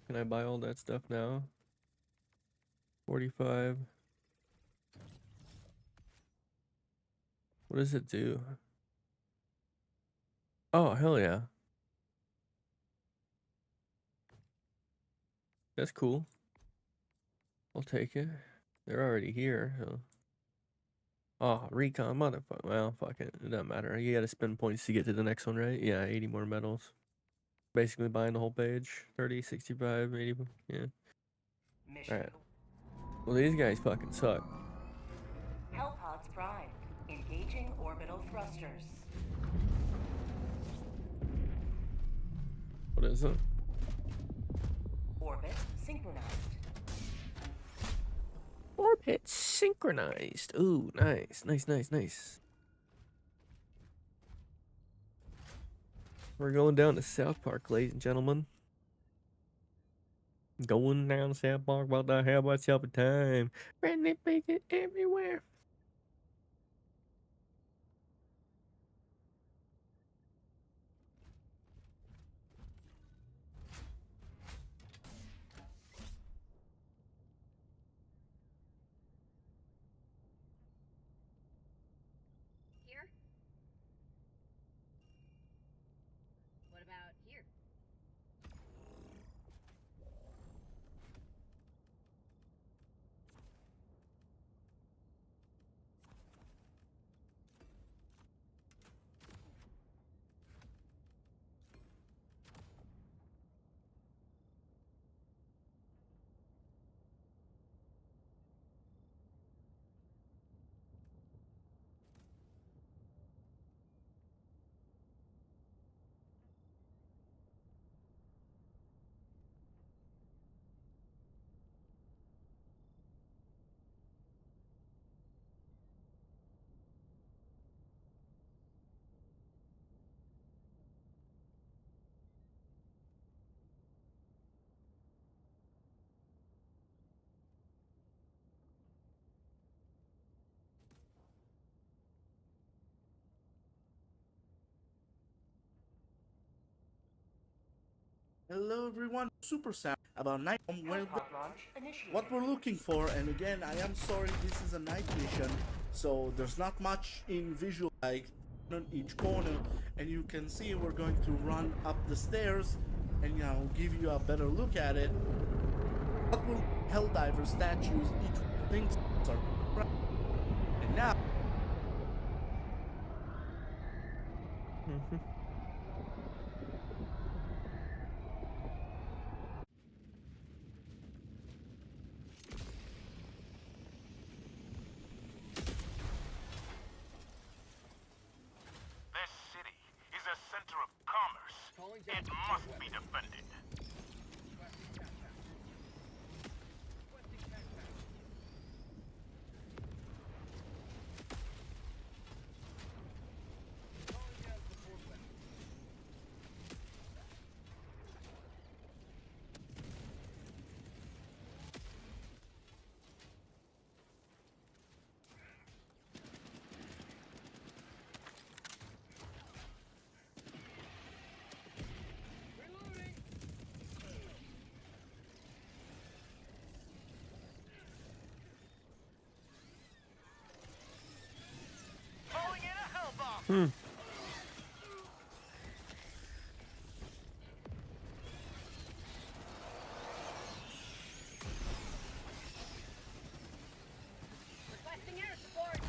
Can I buy all that stuff now? 45. What does it do? Oh, hell yeah. That's cool. I'll take it. They're already here, so. Oh, recon, motherfucker. Well, fuck it. It doesn't matter. You gotta spend points to get to the next one, right? Yeah, 80 more medals. Basically buying the whole page. 30, 65, 80. Yeah. Mission. Alright. Well, these guys fucking suck. Hellpods primed. Engaging orbital thrusters. What is it? Orbit synchronized. Orbit synchronized. Ooh, nice. Nice, nice, nice. We're going down to South Park, ladies and gentlemen. Going down to South Park, about to have myself a time. Redneck bacon everywhere. Here? What about here? Hello everyone, Super Sam about night where Hellpod launch initiated. what we're looking for, and again I am sorry this is a night mission, so there's not much in visual like on each corner, and you can see we're going to run up the stairs and give you a better look at it. What will Helldiver statues each thinks are, and now This city is a center of commerce. Calling down It to must check be weapons. defended. Requesting backpack. Requesting backpack. Calling down support weapons. Reloading. Calling in a hellbomb! Requesting air support.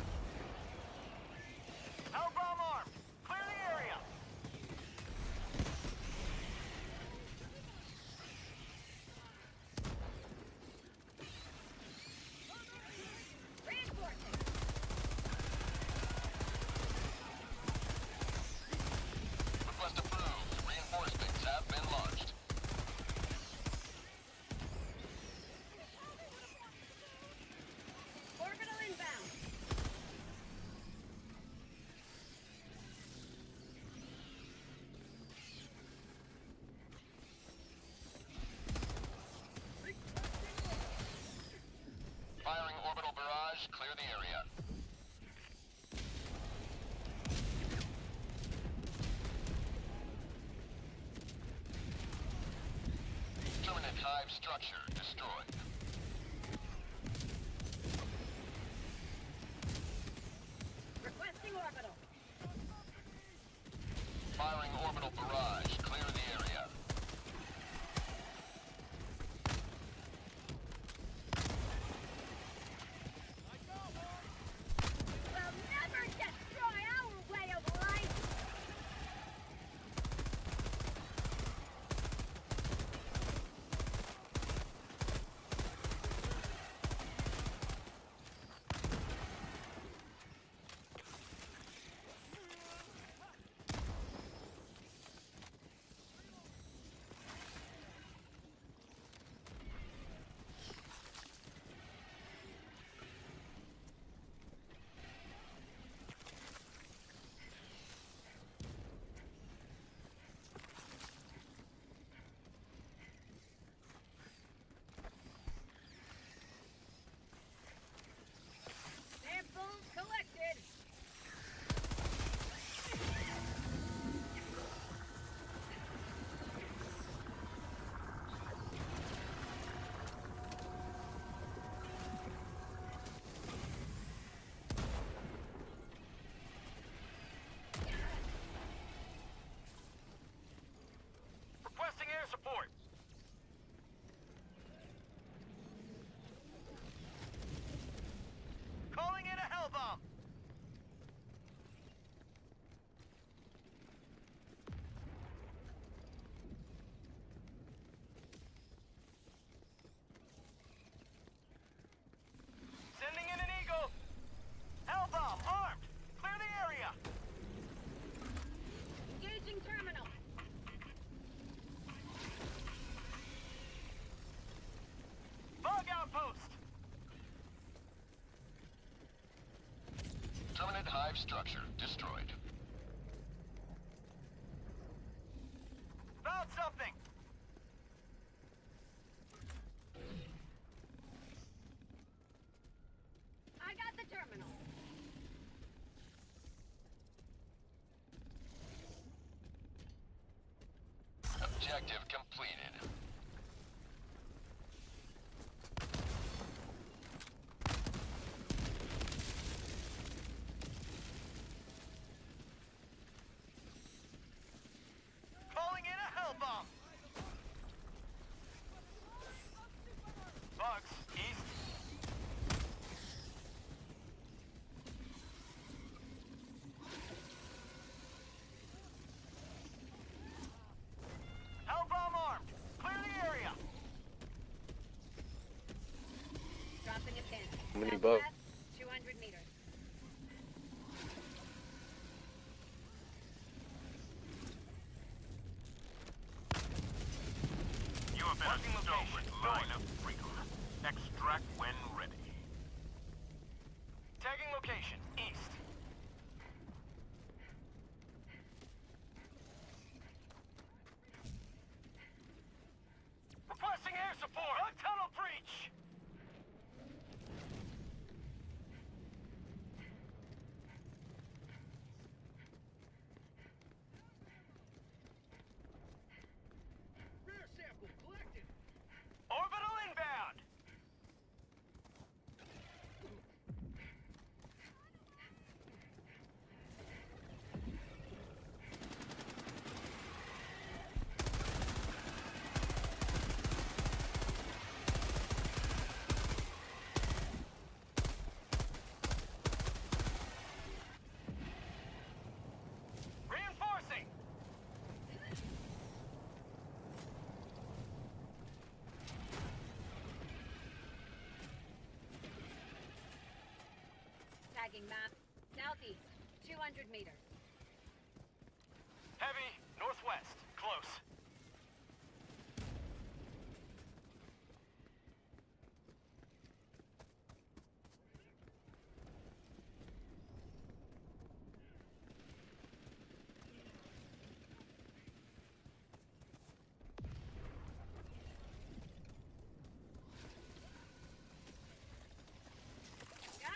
Hellbomb armed! Clear the area! barrage. Clear the area. Terminate hive structure destroyed. Requesting orbital. Firing orbital barrage. Clear the area. Will never destroy our way of life. Samples collected. Requesting air support. Calling in a hell bomb. Sending in an eagle. Hell bomb armed. Clear the area. Engaging terminal. Bug outpost. Terminate hive structure destroyed. Found something. I got the terminal. Objective completed. Calling in a hell bomb. Bugs east. Hell bomb armed. Clear the area. Dropping a pin. How many bugs? Southwest, 200 meters. You have been assigned with line of freedom. Extract when ready. Tagging location, east. Requesting air support! A tunnel breach! Rear sample collected. Orbital inbound! Reinforcing! Tagging map. Southeast, 200 meters. Heavy, northwest, close. Got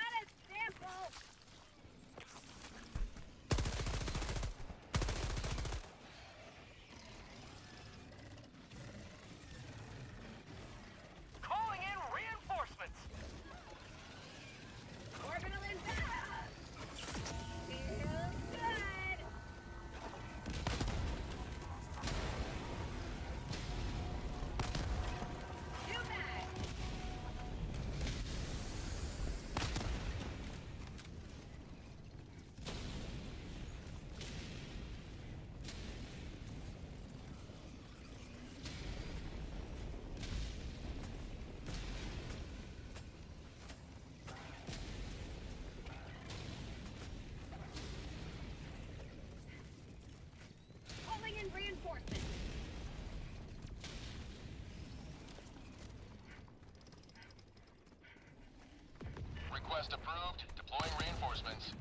Request approved. Deploying reinforcements.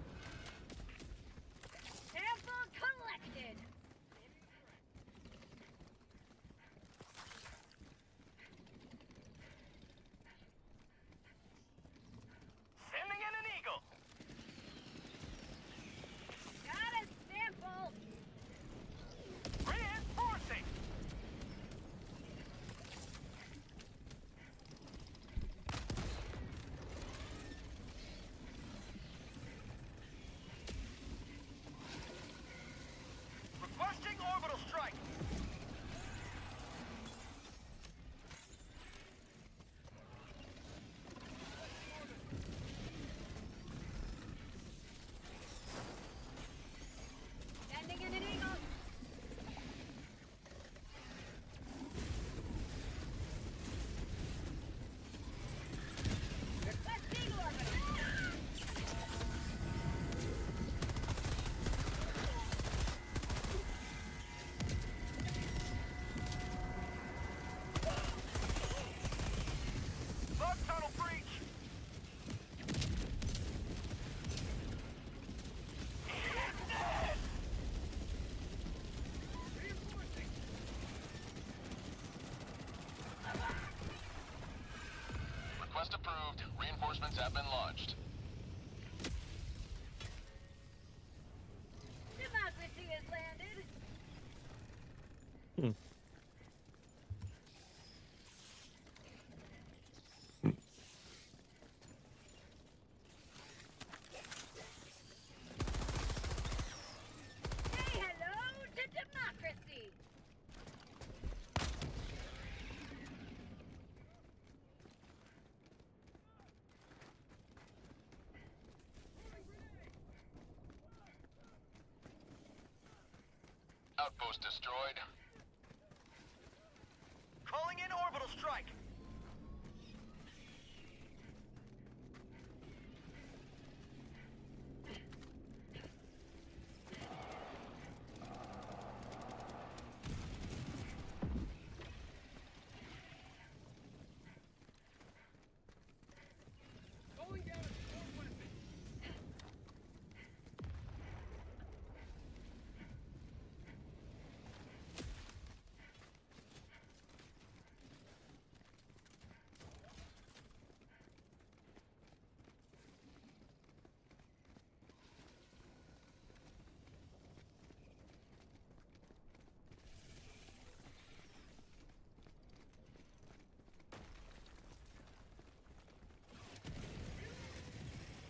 Sample collected. Sending in an eagle. Got a sample. Reinforcing. Requesting orbital strike. Sending in an eagle. Requesting orbital. Bug tunnel breach. Request approved. Reinforcements have been launched. Democracy has landed. Say hello to democracy. Outpost destroyed. Calling in orbital strike. Going down a storm weapon.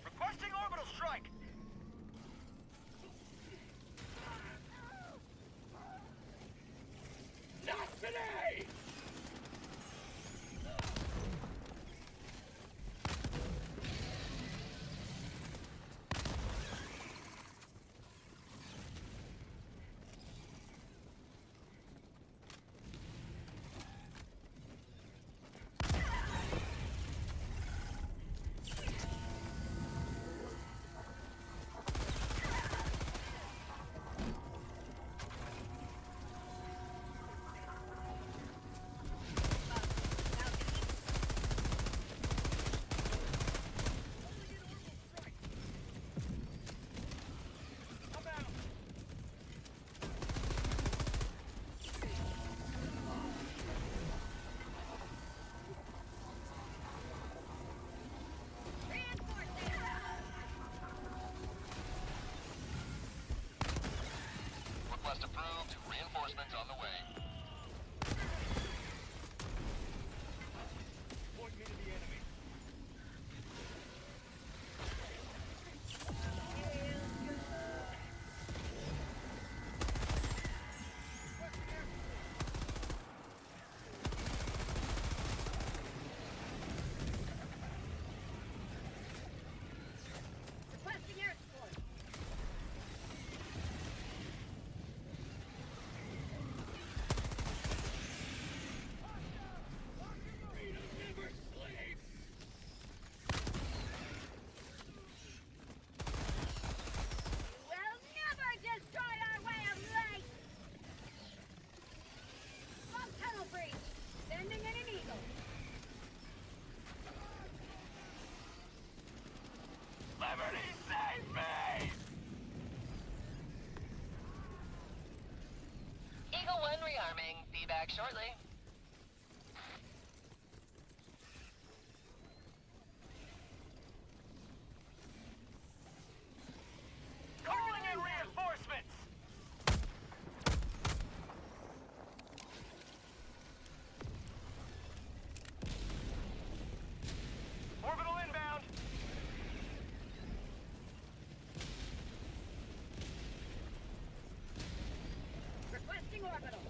Requesting orbital strike. Not today. Request approved. Reinforcements on the way. Point me to the enemy. Requesting air support. rearming. Be back shortly. Calling in reinforcements! Orbital inbound! Requesting orbital.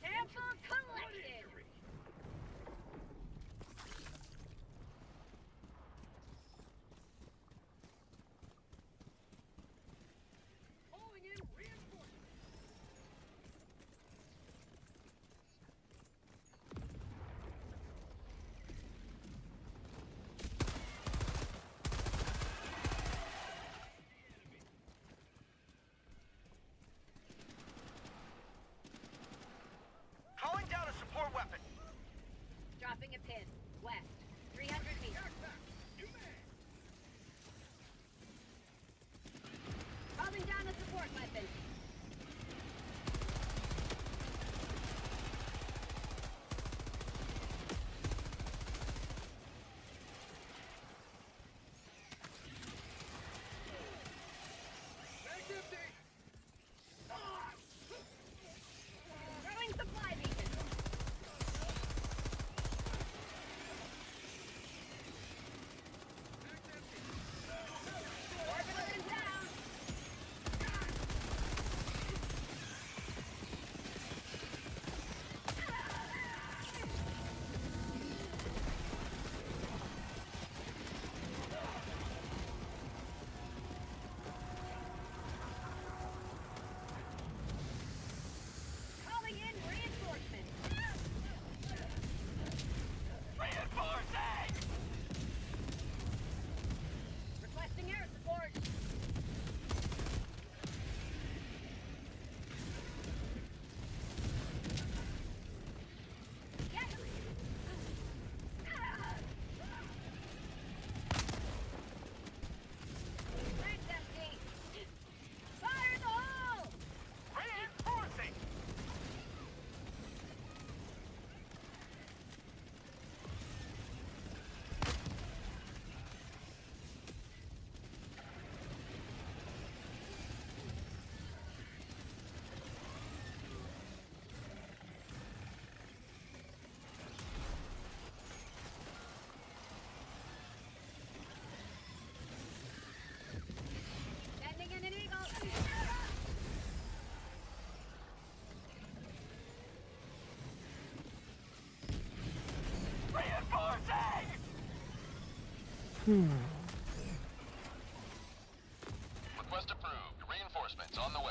Sample collected. Calling in reinforcements. Calling down a support weapon! Dropping a pin. West. 300 meters. Calling down a support weapon. Throwing supply beacon. Orbital inbound. Calling in reinforcements. Reinforcing! Requesting air support. Yes. Crank's empty. Fire in the hole! Reinforcing! Sending in an eagle. Reinforcing! Request approved. Reinforcements on the way.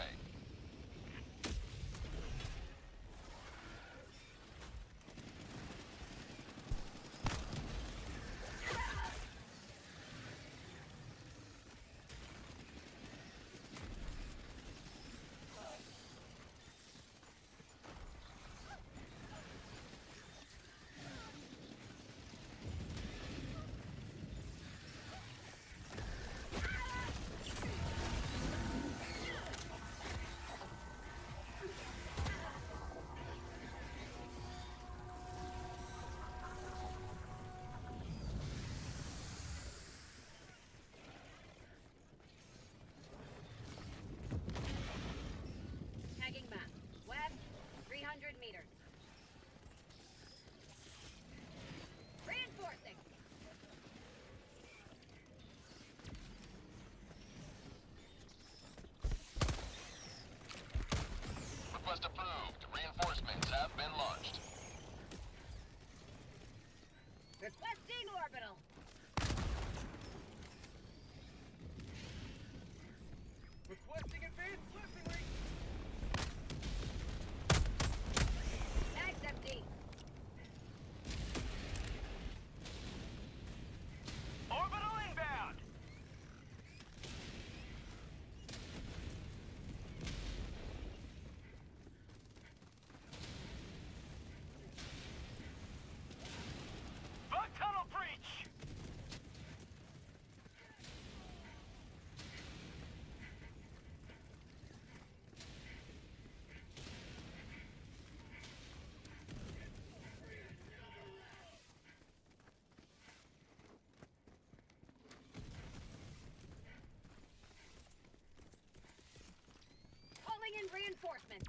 Reinforcements.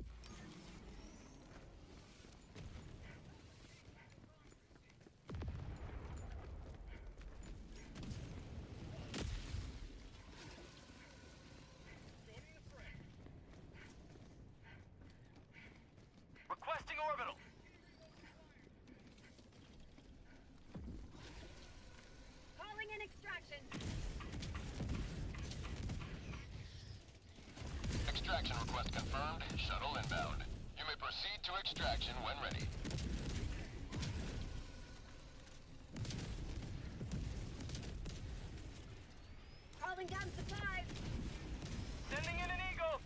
Requesting orbital. Calling in extraction. Extraction request confirmed. Shuttle inbound. You may proceed to extraction when ready. Calling down supplies. Sending in an eagle.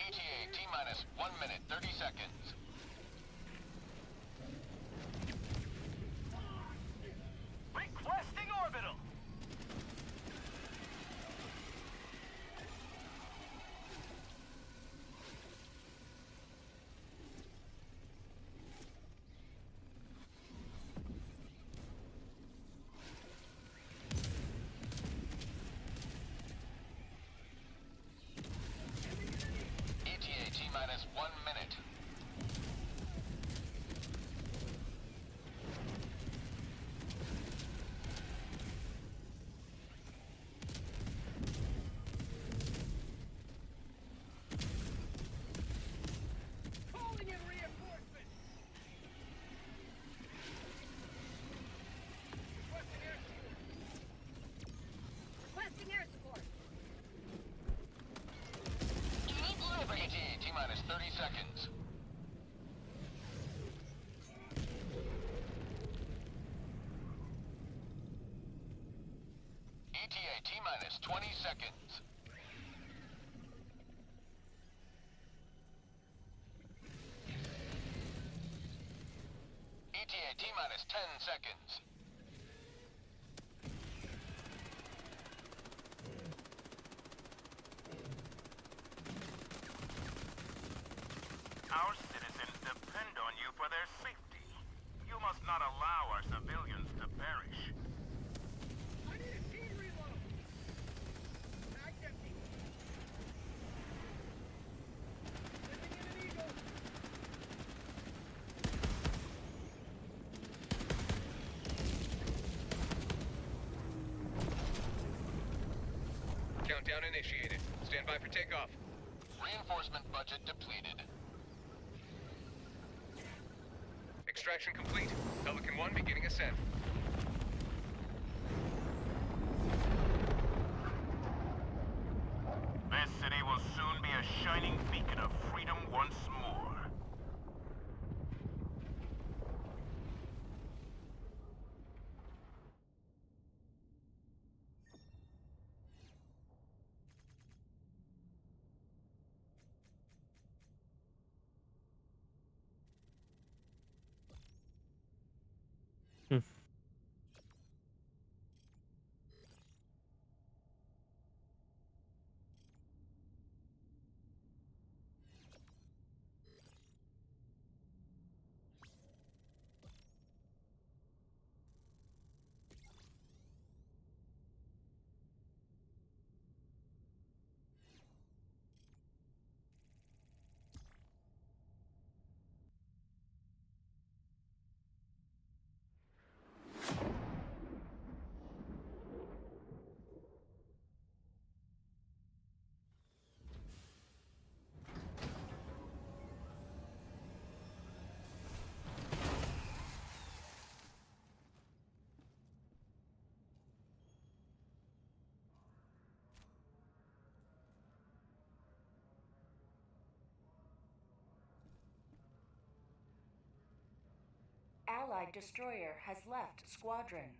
ETA T-minus 1 minute 30 seconds. Requesting orbital. ETA T-minus 1 minute. Calling in reinforcements. Requesting air support. Requesting air support. ETA T-minus 30 seconds. ETA T-minus 20 seconds. ETA T-minus 10 seconds. Our citizens depend on you for their safety. You must not allow our civilians to perish. I need a team reload. Mag's empty. Sending in an eagle. Countdown initiated. Stand by for takeoff. Reinforcement budget depleted. Extraction complete. Pelican 1 beginning ascent. This city will soon be a shining beacon of freedom once more. Allied destroyer has left squadron.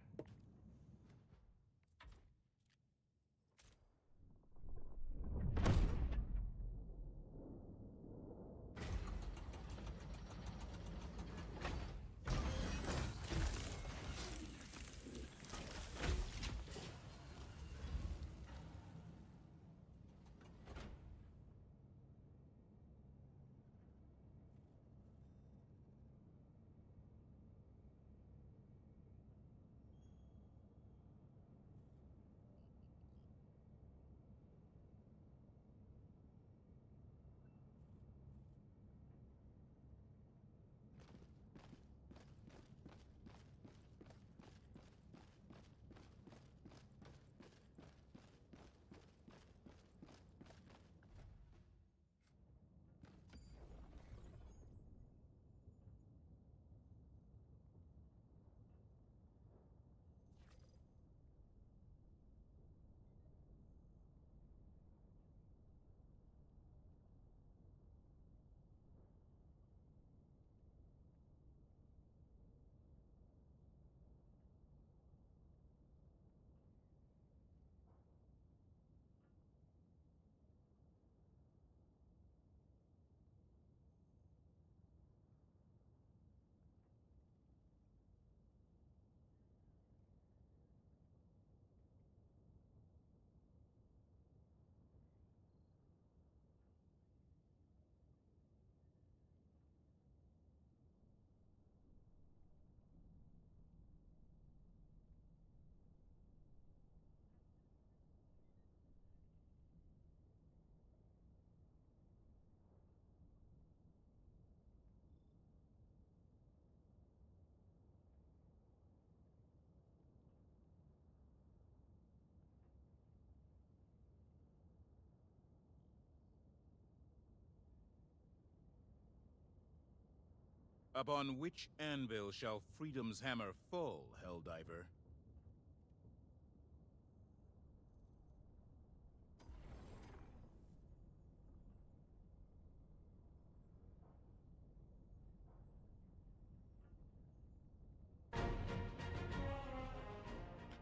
Upon which anvil shall freedom's hammer fall, Helldiver?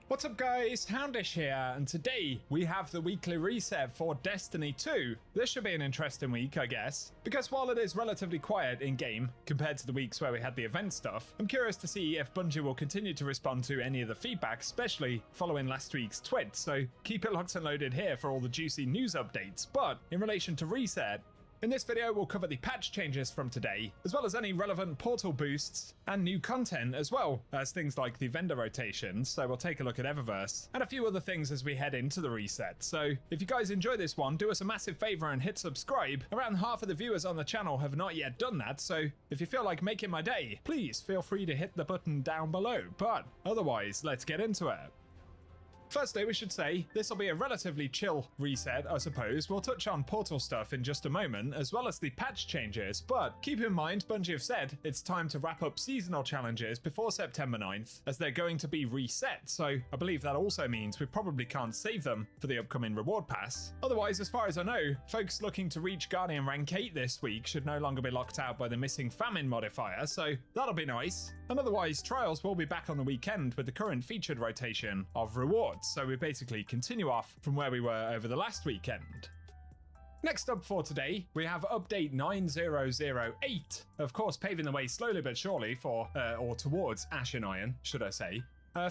What's up guys, Houndish here, and today we have the weekly reset for Destiny 2. This should be an interesting week, I guess, because while it is relatively quiet in-game compared to the weeks where we had the event stuff, I'm curious to see if Bungie will continue to respond to any of the feedback, especially following last week's tweet, so keep it locked and loaded here for all the juicy news updates. But in relation to reset, in this video we'll cover the patch changes from today, as well as any relevant portal boosts and new content, as well as things like the vendor rotations, so we'll take a look at Eververse, and a few other things as we head into the reset. So if you guys enjoy this one, do us a massive favour and hit subscribe. Around half of the viewers on the channel have not yet done that, so if you feel like making my day, please feel free to hit the button down below. But otherwise, let's get into it. Firstly, we should say, this will be a relatively chill reset, I suppose. We'll touch on portal stuff in just a moment, as well as the patch changes, but keep in mind, Bungie have said it's time to wrap up seasonal challenges before September 9th, as they're going to be reset, so I believe that also means we probably can't save them for the upcoming reward pass. Otherwise, as far as I know, folks looking to reach Guardian rank 8 this week should no longer be locked out by the missing famine modifier, so that'll be nice. And otherwise, Trials will be back on the weekend with the current featured rotation of rewards. So we basically continue off from where we were over the last weekend. Next up for today, we have update 9008, of course paving the way slowly but surely for, or towards Ashen Iron, should I say.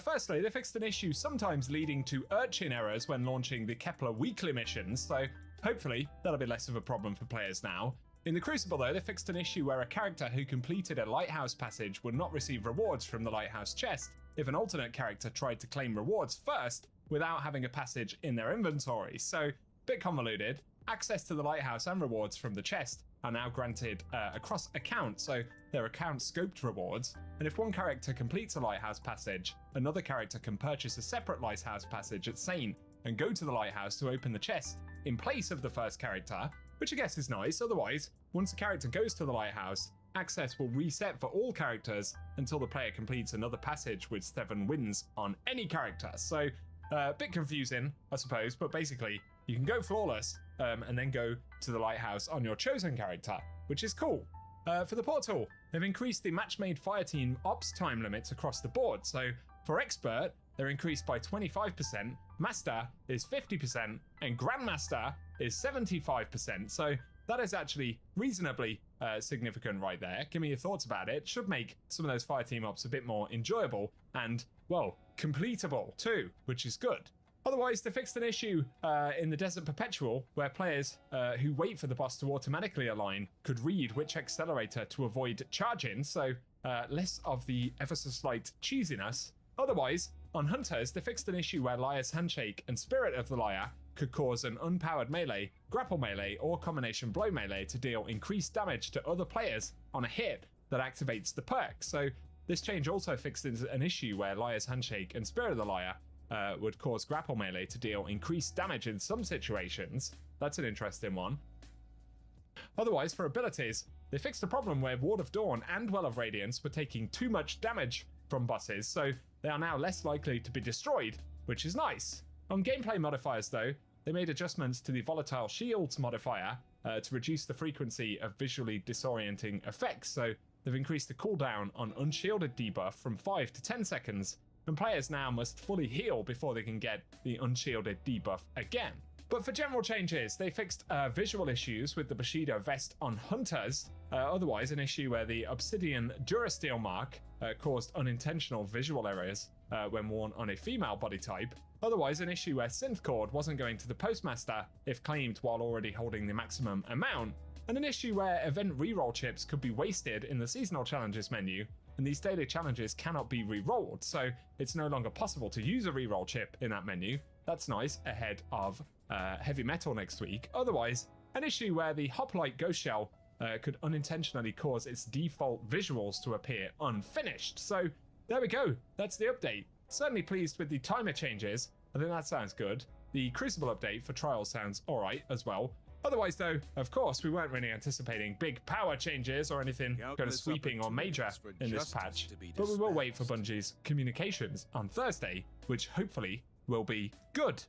Firstly, they fixed an issue sometimes leading to urchin errors when launching the Kepler weekly missions, so hopefully that'll be less of a problem for players now. In the Crucible though, they fixed an issue where a character who completed a lighthouse passage would not receive rewards from the lighthouse chest if an alternate character tried to claim rewards first without having a passage in their inventory. So, bit convoluted. Access to the lighthouse and rewards from the chest are now granted across accounts, so they're account scoped rewards, and if one character completes a lighthouse passage, another character can purchase a separate lighthouse passage at Sane and go to the lighthouse to open the chest in place of the first character, which I guess is nice. Otherwise, once a character goes to the lighthouse, access will reset for all characters until the player completes another passage with 7 wins on any character. So, a bit confusing, I suppose, but basically, you can go flawless and then go to the lighthouse on your chosen character, which is cool. For the portal, they've increased the match-made fireteam ops time limits across the board. So, for Expert, they're increased by 25%, Master is 50%, and Grandmaster is 75%. So, that is actually reasonably significant right there. Give me your thoughts about it. Should make some of those fireteam ops a bit more enjoyable and, well, completable too, which is good. Otherwise, they fixed an issue in the Desert Perpetual where players who wait for the boss to automatically align could read which accelerator to avoid charging, so less of the ever so slight cheesiness. Otherwise, on Hunters, they fixed an issue where Liar's Handshake and Spirit of the Liar could cause an unpowered melee, grapple melee, or combination blow melee to deal increased damage to other players on a hit that activates the perk. So this change also fixed an issue where Liar's Handshake and Spirit of the Liar would cause grapple melee to deal increased damage in some situations. That's an interesting one. Otherwise, for abilities, they fixed a problem where Ward of Dawn and Well of Radiance were taking too much damage from bosses, so they are now less likely to be destroyed, which is nice. On gameplay modifiers though, they made adjustments to the Volatile Shields modifier to reduce the frequency of visually disorienting effects, so they've increased the cooldown on Unshielded debuff from 5 to 10 seconds, and players now must fully heal before they can get the Unshielded debuff again. But for general changes, they fixed visual issues with the Bushido vest on Hunters, otherwise an issue where the Obsidian Durasteel mark caused unintentional visual errors when worn on a female body type, otherwise an issue where Synth Cord wasn't going to the Postmaster if claimed while already holding the maximum amount, and an issue where event reroll chips could be wasted in the seasonal challenges menu, and these daily challenges cannot be re-rolled, so it's no longer possible to use a reroll chip in that menu. That's nice ahead of Heavy Metal next week. Otherwise, an issue where the Hoplite Ghost Shell could unintentionally cause its default visuals to appear unfinished. So there we go, that's the update. Certainly pleased with the timer changes, I think that sounds good. The Crucible update for Trials sounds alright as well. Otherwise, though, of course, we weren't really anticipating big power changes or anything kind of sweeping or major in this patch, but we will wait for Bungie's communications on Thursday, which hopefully will be good.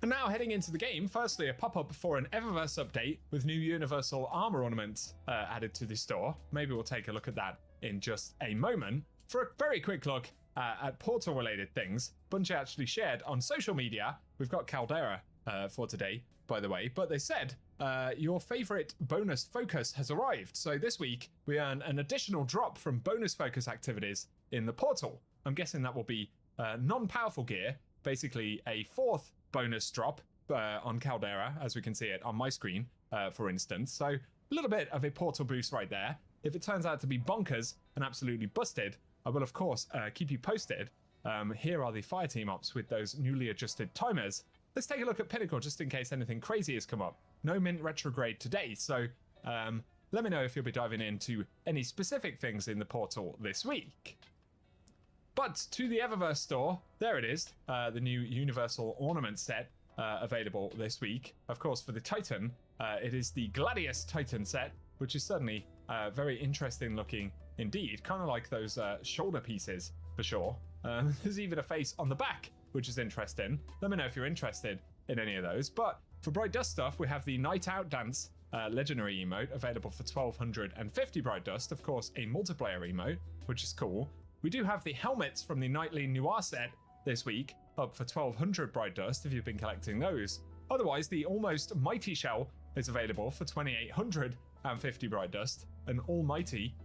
And now heading into the game, firstly a pop-up for an Eververse update with new universal armor ornaments added to the store. Maybe we'll take a look at that in just a moment. For a very quick look at Portal related things, Bungie actually shared on social media, we've got Caldera for today, by the way, but they said your favorite bonus focus has arrived. So this week we earn an additional drop from bonus focus activities in the Portal. I'm guessing that will be non-powerful gear, basically a fourth bonus drop on Caldera, as we can see it on my screen, for instance. So a little bit of a Portal boost right there. If it turns out to be bonkers and absolutely busted, I will of course keep you posted. Here are the fireteam ops with those newly adjusted timers. Let's take a look at Pinnacle just in case anything crazy has come up. No mint retrograde today, so let me know if you'll be diving into any specific things in the Portal this week. But to the Eververse store, there it is, the new Universal Ornament set available this week. Of course, for the Titan, it is the Gladius Titan set, which is certainly very interesting looking indeed, kind of like those shoulder pieces for sure. There's even a face on the back, which is interesting. Let me know if you're interested in any of those. But for Bright Dust stuff, we have the Night Out Dance legendary emote available for 1250 Bright Dust, of course a multiplayer emote, which is cool. We do have the helmets from the Nightly Noir set this week, up for 1200 Bright Dust if you've been collecting those. Otherwise, the Almost Mighty Shell is available for 2850 Bright Dust, an almighty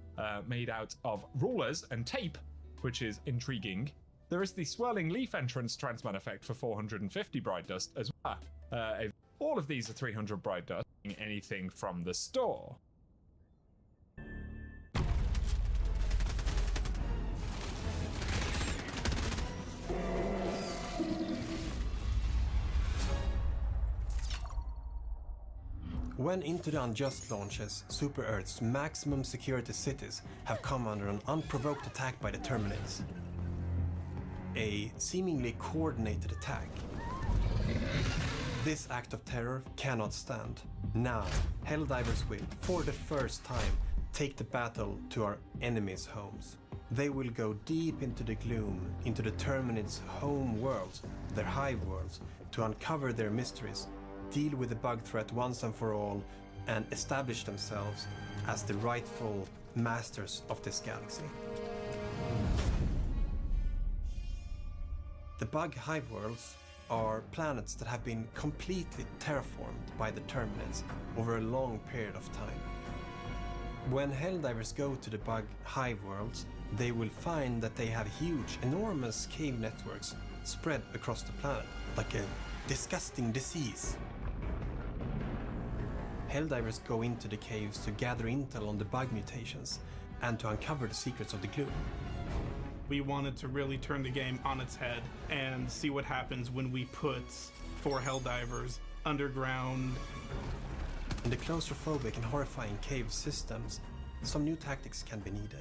made out of rulers and tape, which is intriguing. There is the Swirling Leaf Entrance Transman effect for 450 Bright Dust as well. All of these are 300 Bright Dust, anything from the store. When Into the Unjust launches, Super Earth's maximum security cities have come under an unprovoked attack by the Terminids. A seemingly coordinated attack. This act of terror cannot stand. Now, Helldivers will, for the first time, take the battle to our enemies' homes. They will go deep into the gloom, into the Terminids' home worlds, their hive worlds, to uncover their mysteries, deal with the bug threat once and for all, and establish themselves as the rightful masters of this galaxy. The bug hive worlds are planets that have been completely terraformed by the Terminids over a long period of time. When Helldivers go to the bug hive worlds, they will find that they have huge, enormous cave networks spread across the planet, like a disgusting disease. Helldivers go into the caves to gather intel on the bug mutations and to uncover the secrets of the gloom. We wanted to really turn the game on its head and see what happens when we put 4 Helldivers underground. In the claustrophobic and horrifying cave systems, some new tactics can be needed.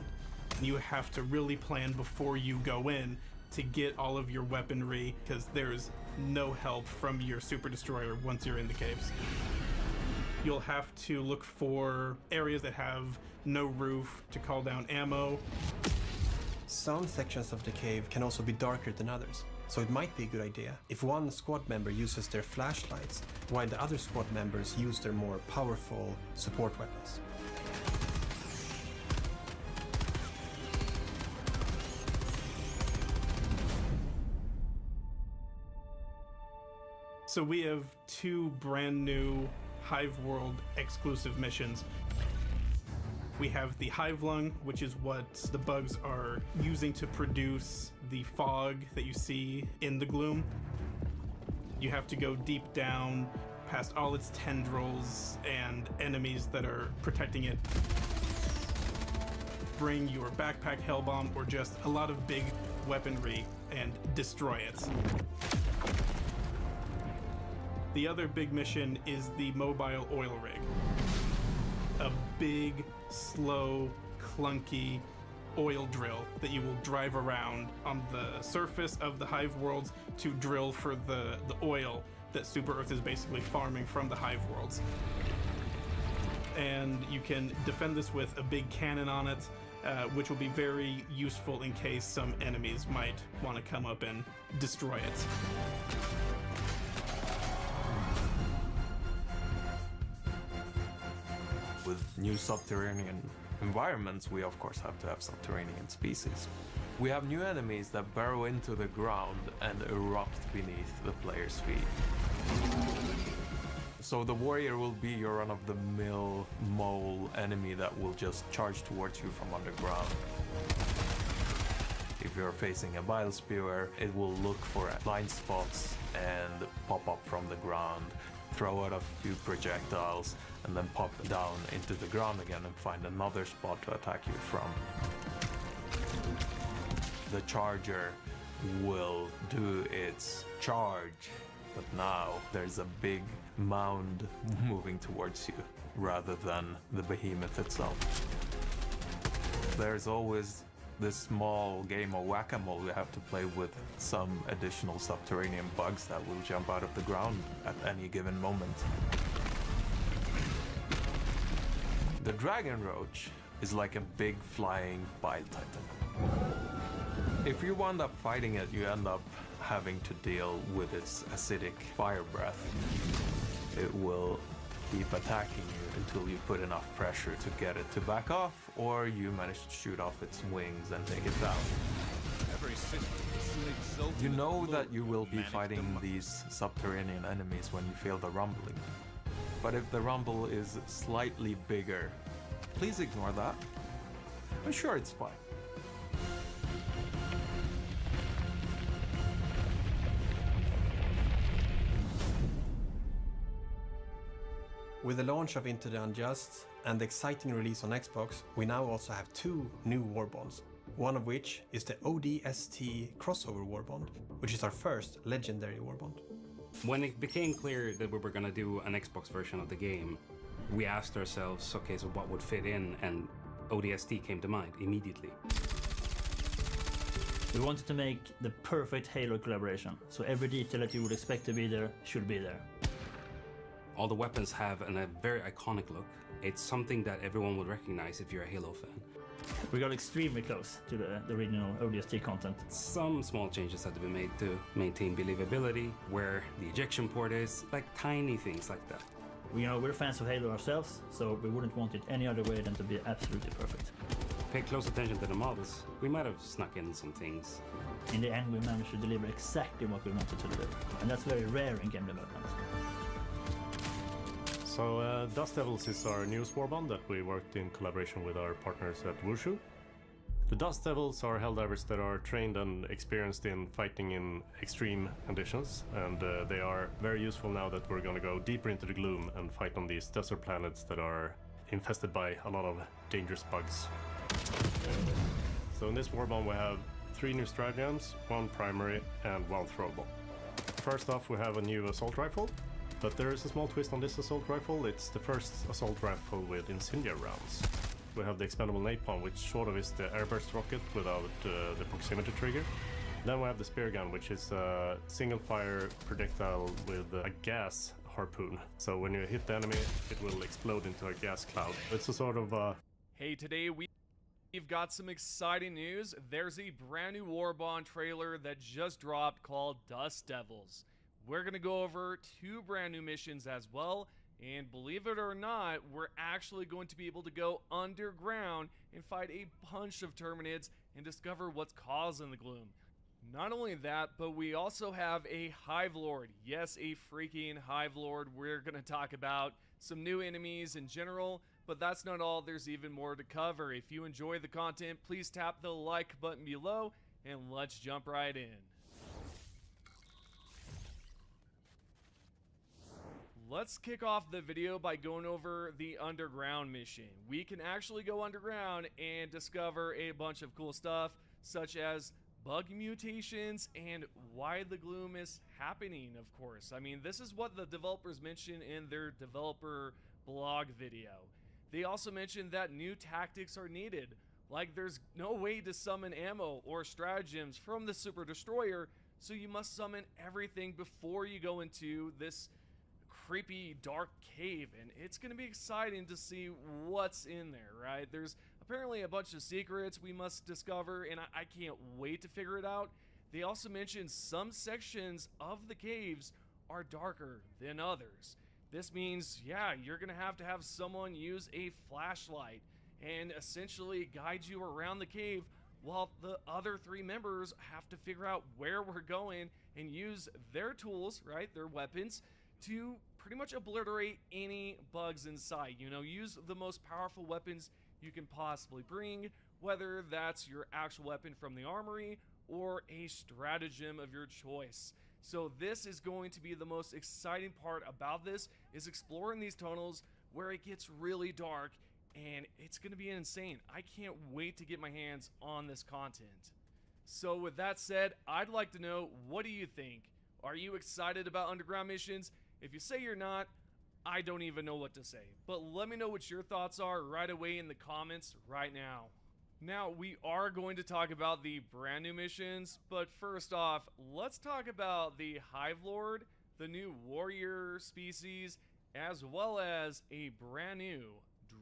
You have to really plan before you go in to get all of your weaponry, because there's no help from your Super Destroyer once you're in the caves. You'll have to look for areas that have no roof to call down ammo. Some sections of the cave can also be darker than others, so it might be a good idea if one squad member uses their flashlights while the other squad members use their more powerful support weapons. So we have 2 brand new Hive World exclusive missions. We have the Hive Lung, which is what the bugs are using to produce the fog that you see in the gloom. You have to go deep down past all its tendrils and enemies that are protecting it. Bring your backpack Hellbomb or just a lot of big weaponry and destroy it. The other big mission is the mobile oil rig. A big, slow, clunky oil drill that you will drive around on the surface of the hive worlds to drill for the oil that Super Earth is basically farming from the Hive worlds. And you can defend this with a big cannon on it, which will be very useful in case some enemies might want to come up and destroy it. With new subterranean environments, we of course have to have subterranean species. We have new enemies that burrow into the ground and erupt beneath the player's feet. So the warrior will be your run-of-the-mill mole enemy that will just charge towards you from underground. If you're facing a bile spewer, it will look for blind spots and pop up from the ground, throw out a few projectiles, and then pop down into the ground again and find another spot to attack you from. The charger will do its charge, but now there's a big mound moving towards you rather than the behemoth itself. There's always this small game of whack-a-mole you have to play with some additional subterranean bugs that will jump out of the ground at any given moment. The dragon roach is like a big flying bile titan. If you wind up fighting it, you end up having to deal with its acidic fire breath. It will keep attacking you until you put enough pressure to get it to back off, or you manage to shoot off its wings and take it down. You know that you will be fighting these subterranean enemies when you feel the rumbling. But if the rumble is slightly bigger, please ignore that. I'm sure it's fine. With the launch of Into the Unjust and the exciting release on Xbox, we now also have 2 new warbonds. One of which is the ODST crossover warbond, which is our first legendary warbond. When it became clear that we were going to do an Xbox version of the game, we asked ourselves, okay, so what would fit in? And ODST came to mind immediately. We wanted to make the perfect Halo collaboration, so every detail that you would expect to be there should be there. All the weapons have a very iconic look. It's something that everyone would recognize if you're a Halo fan. We got extremely close to the original ODST content. Some small changes had to be made to maintain believability, where the ejection port is, like tiny things like that. We're fans of Halo ourselves, so we wouldn't want it any other way than to be absolutely perfect. Pay close attention to the models. We might have snuck in some things. In the end, we managed to deliver exactly what we wanted to deliver, and that's very rare in game development. So Dust Devils is our newest warbond that we worked in collaboration with our partners at Wushu. The Dust Devils are Helldivers that are trained and experienced in fighting in extreme conditions, and they are very useful now that we're going to go deeper into the gloom and fight on these desert planets that are infested by a lot of dangerous bugs. So in this warbond we have 3 new stratagems, 1 primary and 1 throwable. First off, we have a new assault rifle. But there is a small twist on this assault rifle. It's the first assault rifle with incendiary rounds. We have the expendable napalm, which sort of is the airburst rocket without the proximity trigger. Then we have the spear gun, which is a single fire projectile with a gas harpoon. So when you hit the enemy, it will explode into a gas cloud. It's a sort of Hey, today we've got some exciting news. There's a brand new Warbond trailer that just dropped called Dust Devils. We're going to go over 2 brand new missions as well, and believe it or not, we're actually going to be able to go underground and fight a bunch of Terminids and discover what's causing the gloom. Not only that, but we also have a Hive Lord. Yes, a freaking Hive Lord. We're going to talk about some new enemies in general, but that's not all. There's even more to cover. If you enjoy the content, please tap the like button below, and let's jump right in. Let's kick off the video by going over the underground mission. We can actually go underground and discover a bunch of cool stuff, such as bug mutations and why the gloom is happening, of course. I mean, this is what the developers mentioned in their developer blog video. They also mentioned that new tactics are needed, like there's no way to summon ammo or stratagems from the Super Destroyer, so you must summon everything before you go into this creepy dark cave, and it's gonna be exciting to see what's in there, right? There's apparently a bunch of secrets we must discover, and I can't wait to figure it out. They also mentioned some sections of the caves are darker than others. This means, yeah, you're gonna have to have someone use a flashlight and essentially guide you around the cave while the other 3 members have to figure out where we're going and use their tools, right, their weapons, to pretty much obliterate any bugs inside. You know, use the most powerful weapons you can possibly bring, whether that's your actual weapon from the armory or a stratagem of your choice. So this is going to be the most exciting part about this, is exploring these tunnels where it gets really dark, and it's going to be insane. I can't wait to get my hands on this content. So with that said, I'd like to know, what do you think? Are you excited about underground missions? If you say you're not, I don't even know what to say. But let me know what your thoughts are right away in the comments right now. Now, we are going to talk about the brand new missions, but first off, let's talk about the Hive Lord, the new warrior species, as well as a brand new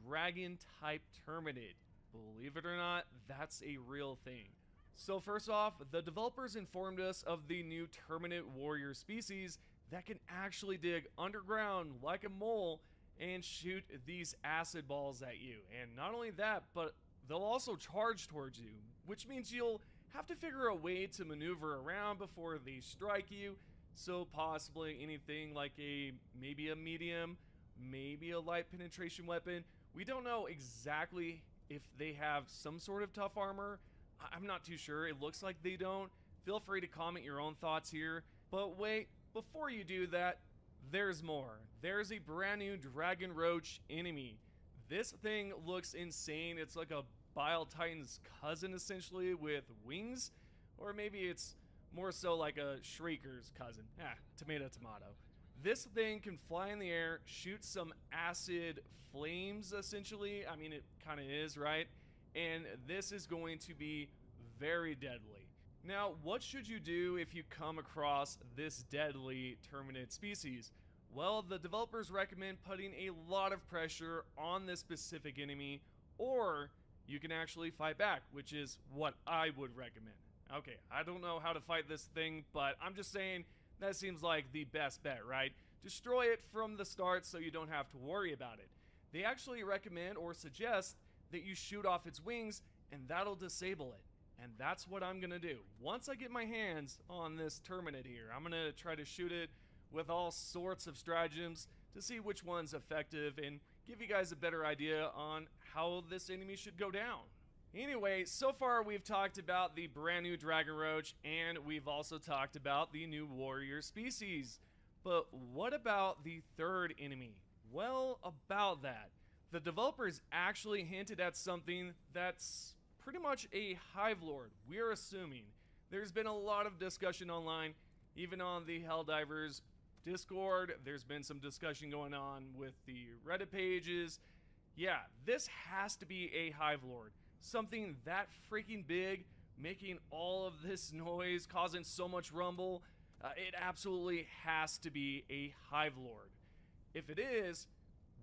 dragon type terminid. Believe it or not, that's a real thing. So first off, the developers informed us of the new terminid warrior species that can actually dig underground like a mole and shoot these acid balls at you. And not only that, but they'll also charge towards you, which means you'll have to figure a way to maneuver around before they strike you. So possibly anything like maybe a medium, maybe a light penetration weapon. We don't know exactly if they have some sort of tough armor. I'm not too sure. It looks like they don't. Feel free to comment your own thoughts here. But wait, before you do that, there's more. There's a brand new Dragon Roach enemy. This thing looks insane. It's like a Bile Titan's cousin, essentially, with wings. Or maybe it's more so like a Shrieker's cousin. Tomato, tomato. This thing can fly in the air, shoot some acid flames, essentially. I mean, it kind of is, right? And this is going to be very deadly. Now, what should you do if you come across this deadly terminid species? Well, the developers recommend putting a lot of pressure on this specific enemy, or you can actually fight back, which is what I would recommend. Okay, I don't know how to fight this thing, but I'm just saying that seems like the best bet, right? Destroy it from the start so you don't have to worry about it. They actually recommend or suggest that you shoot off its wings, and that'll disable it. And that's what I'm gonna do. Once I get my hands on this terminid here, I'm gonna try to shoot it with all sorts of stratagems to see which one's effective and give you guys a better idea on how this enemy should go down. Anyway, so far we've talked about the brand new Dragon Roach, and we've also talked about the new warrior species. But what about the third enemy? Well, about that, the developers actually hinted at something that's pretty much a Hive Lord. We're assuming. There's been a lot of discussion online, even on the Helldivers Discord. There's been some discussion going on with the Reddit pages. Yeah, this has to be a Hive Lord. Something that freaking big, making all of this noise, causing so much rumble. It absolutely has to be a Hive Lord. If it is,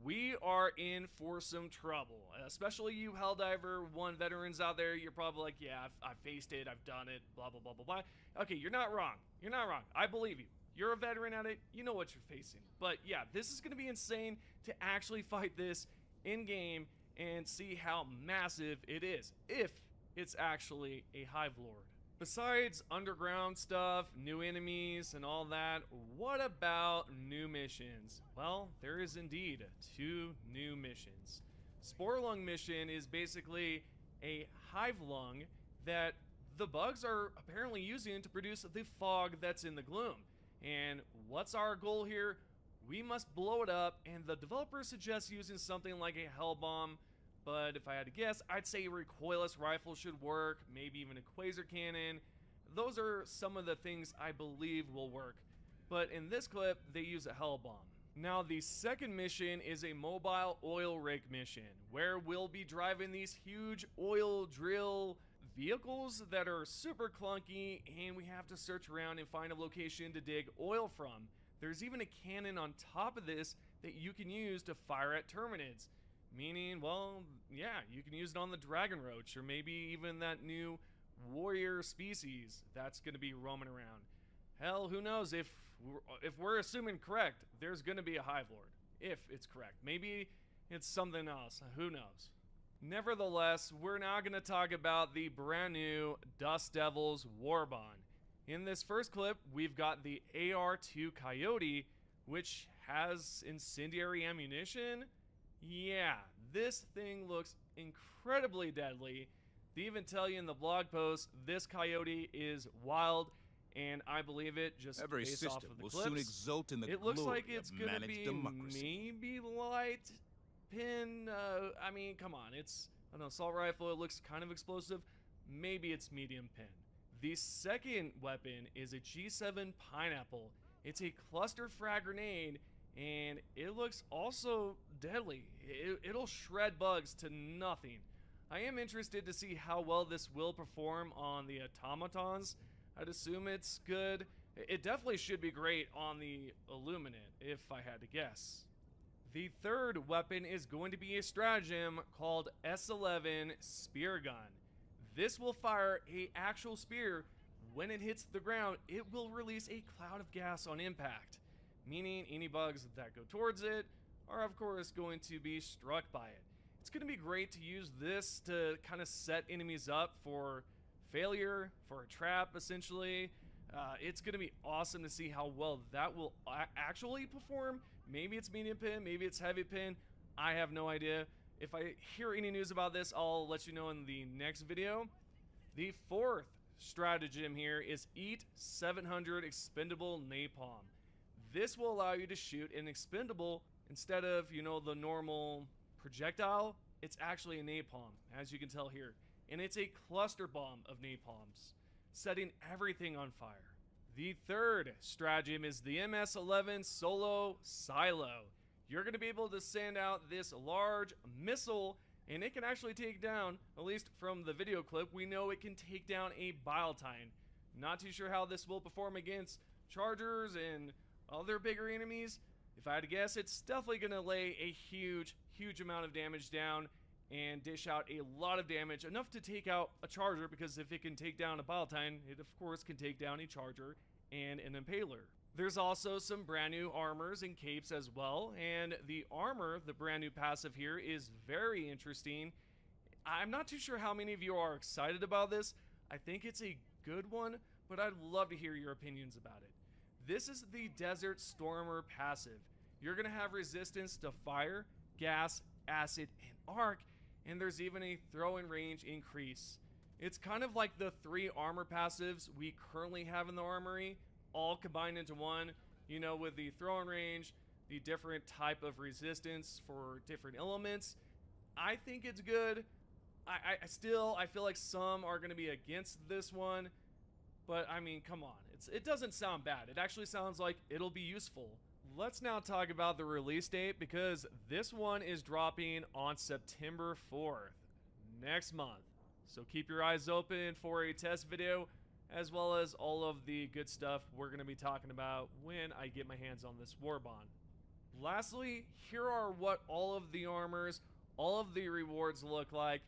we are in for some trouble. Especially you Helldiver 1 veterans out there, you're probably like, yeah, I've faced it, I've done it, blah, blah, blah, blah, blah. Okay, you're not wrong. You're not wrong. I believe you. You're a veteran at it, you know what you're facing. But yeah, this is going to be insane to actually fight this in-game and see how massive it is, if it's actually a Hive Lord. Besides underground stuff, new enemies, and all that, what about new missions? Well, there is indeed 2 new missions. Spore Lung mission is basically a hive lung that the bugs are apparently using to produce the fog that's in the gloom. And what's our goal here? We must blow it up, and the developer suggests using something like a hell bomb. But if I had to guess, I'd say a recoilless rifle should work, maybe even a quasar cannon. Those are some of the things I believe will work. But in this clip, they use a hell bomb. Now, the second mission is a mobile oil rig mission, where we'll be driving these huge oil drill vehicles that are super clunky, and we have to search around and find a location to dig oil from. There's even a cannon on top of this that you can use to fire at Terminids. Meaning, well, yeah, you can use it on the Dragon Roach, or maybe even that new warrior species that's going to be roaming around. Hell, who knows, if we're assuming correct, there's going to be a Hive Lord. If it's correct. Maybe it's something else. Who knows? Nevertheless, we're now going to talk about the brand new Dust Devils Warbond. In this first clip, we've got the AR-2 Coyote, which has incendiary ammunition. Yeah, this thing looks incredibly deadly. They even tell you in the blog post, this Coyote is wild, and I believe it just Every based system off of the will clips. soon exult in the It looks glory like it's of gonna managed be democracy. maybe light pin. I mean, come on, it's an assault rifle. It looks kind of explosive. Maybe it's medium pin. The second weapon is a G7 Pineapple. It's a cluster frag grenade, and it looks also deadly. It'll shred bugs to nothing. I am interested to see how well this will perform on the automatons. I'd assume it's good. It definitely should be great on the Illuminate, if I had to guess. The third weapon is going to be a stratagem called S11 Spear Gun. This will fire an actual spear. When it hits the ground, it will release a cloud of gas on impact, meaning any bugs that go towards it are of course going to be struck by it. It's going to be great to use this to kind of set enemies up for failure, for a trap essentially. It's going to be awesome to see how well that will actually perform. Maybe it's medium pin, maybe it's heavy pin. I have no idea. If I hear any news about this, I'll let you know in the next video. The fourth stratagem here is Eat 700 Expendable Napalm. This will allow you to shoot an expendable instead of, you know, the normal projectile. It's actually a napalm, as you can tell here. And it's a cluster bomb of napalms, setting everything on fire. The third stratagem is the MS-11 Solo Silo. You're going to be able to send out this large missile, and it can actually take down, at least from the video clip, we know it can take down a Biletine. Not too sure how this will perform against chargers and other bigger enemies. If I had to guess, it's definitely going to lay a huge amount of damage down and dish out a lot of damage, enough to take out a charger, because if it can take down a Biletine, it of course can take down a charger and an impaler. There's also some brand new armors and capes as well, and the armor, the brand new passive here, is very interesting. I'm not too sure how many of you are excited about this. I think it's a good one, but I'd love to hear your opinions about it. This is the Desert Stormer passive. You're going to have resistance to fire, gas, acid, and arc, and there's even a throw-in range increase. It's kind of like the 3 armor passives we currently have in the armory, all combined into one, you know, with the throw-in range, the different type of resistance for different elements. I think it's good. I feel like some are going to be against this one, but I mean, come on, it doesn't sound bad. It actually sounds like it'll be useful. Let's now talk about the release date, because this one is dropping on September 4th, next month. So keep your eyes open for a test video, as well as all of the good stuff we're going to be talking about when I get my hands on this Warbond. Lastly, here are what all of the armors, all of the rewards look like,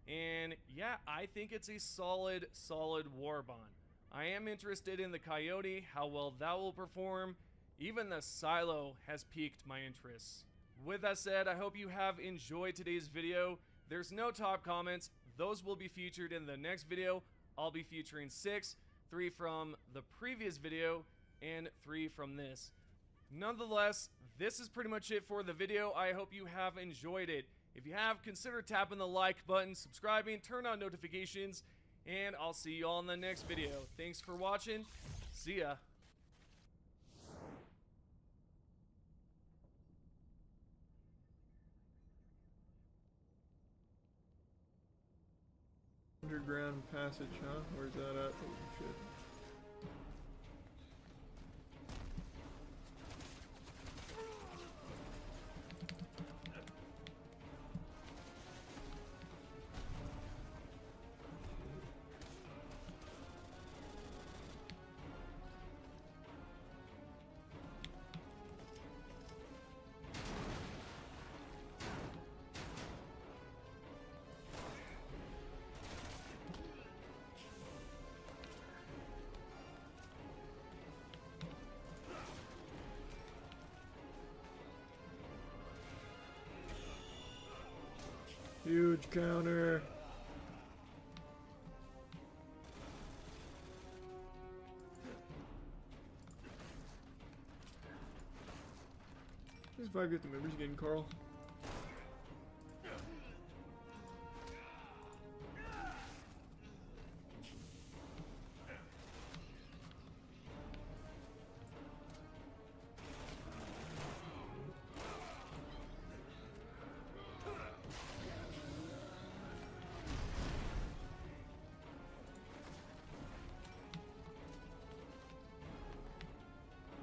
and yeah, I think it's a solid Warbond. I am interested in the Coyote, how well that will perform. Even the Silo has piqued my interest. With that said, I hope you have enjoyed today's video. There's no top comments. Those will be featured in the next video. I'll be featuring 6, 3 from the previous video, and 3 from this. Nonetheless, this is pretty much it for the video. I hope you have enjoyed it. If you have, consider tapping the like button, subscribing, turn on notifications, and I'll see you all in the next video. Thanks for watching. See ya. Underground passage, huh? Where's that at? Oh, shit. Huge counter. These 550 members getting Carl.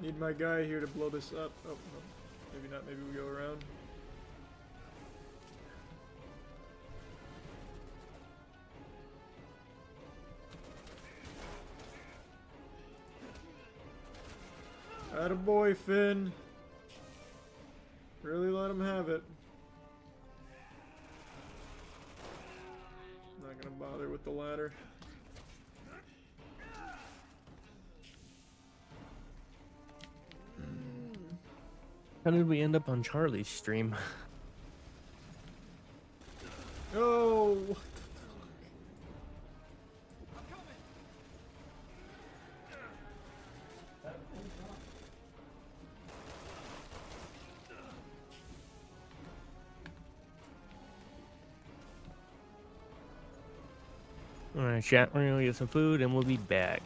Need my guy here to blow this up. Oh, no. Maybe not. Maybe we go around. Attaboy, Finn. Really let him have it. Not gonna bother with the ladder. How did we end up on Charlie's stream? Oh, what the fuck? Alright, chat, we're gonna get some food and we'll be back.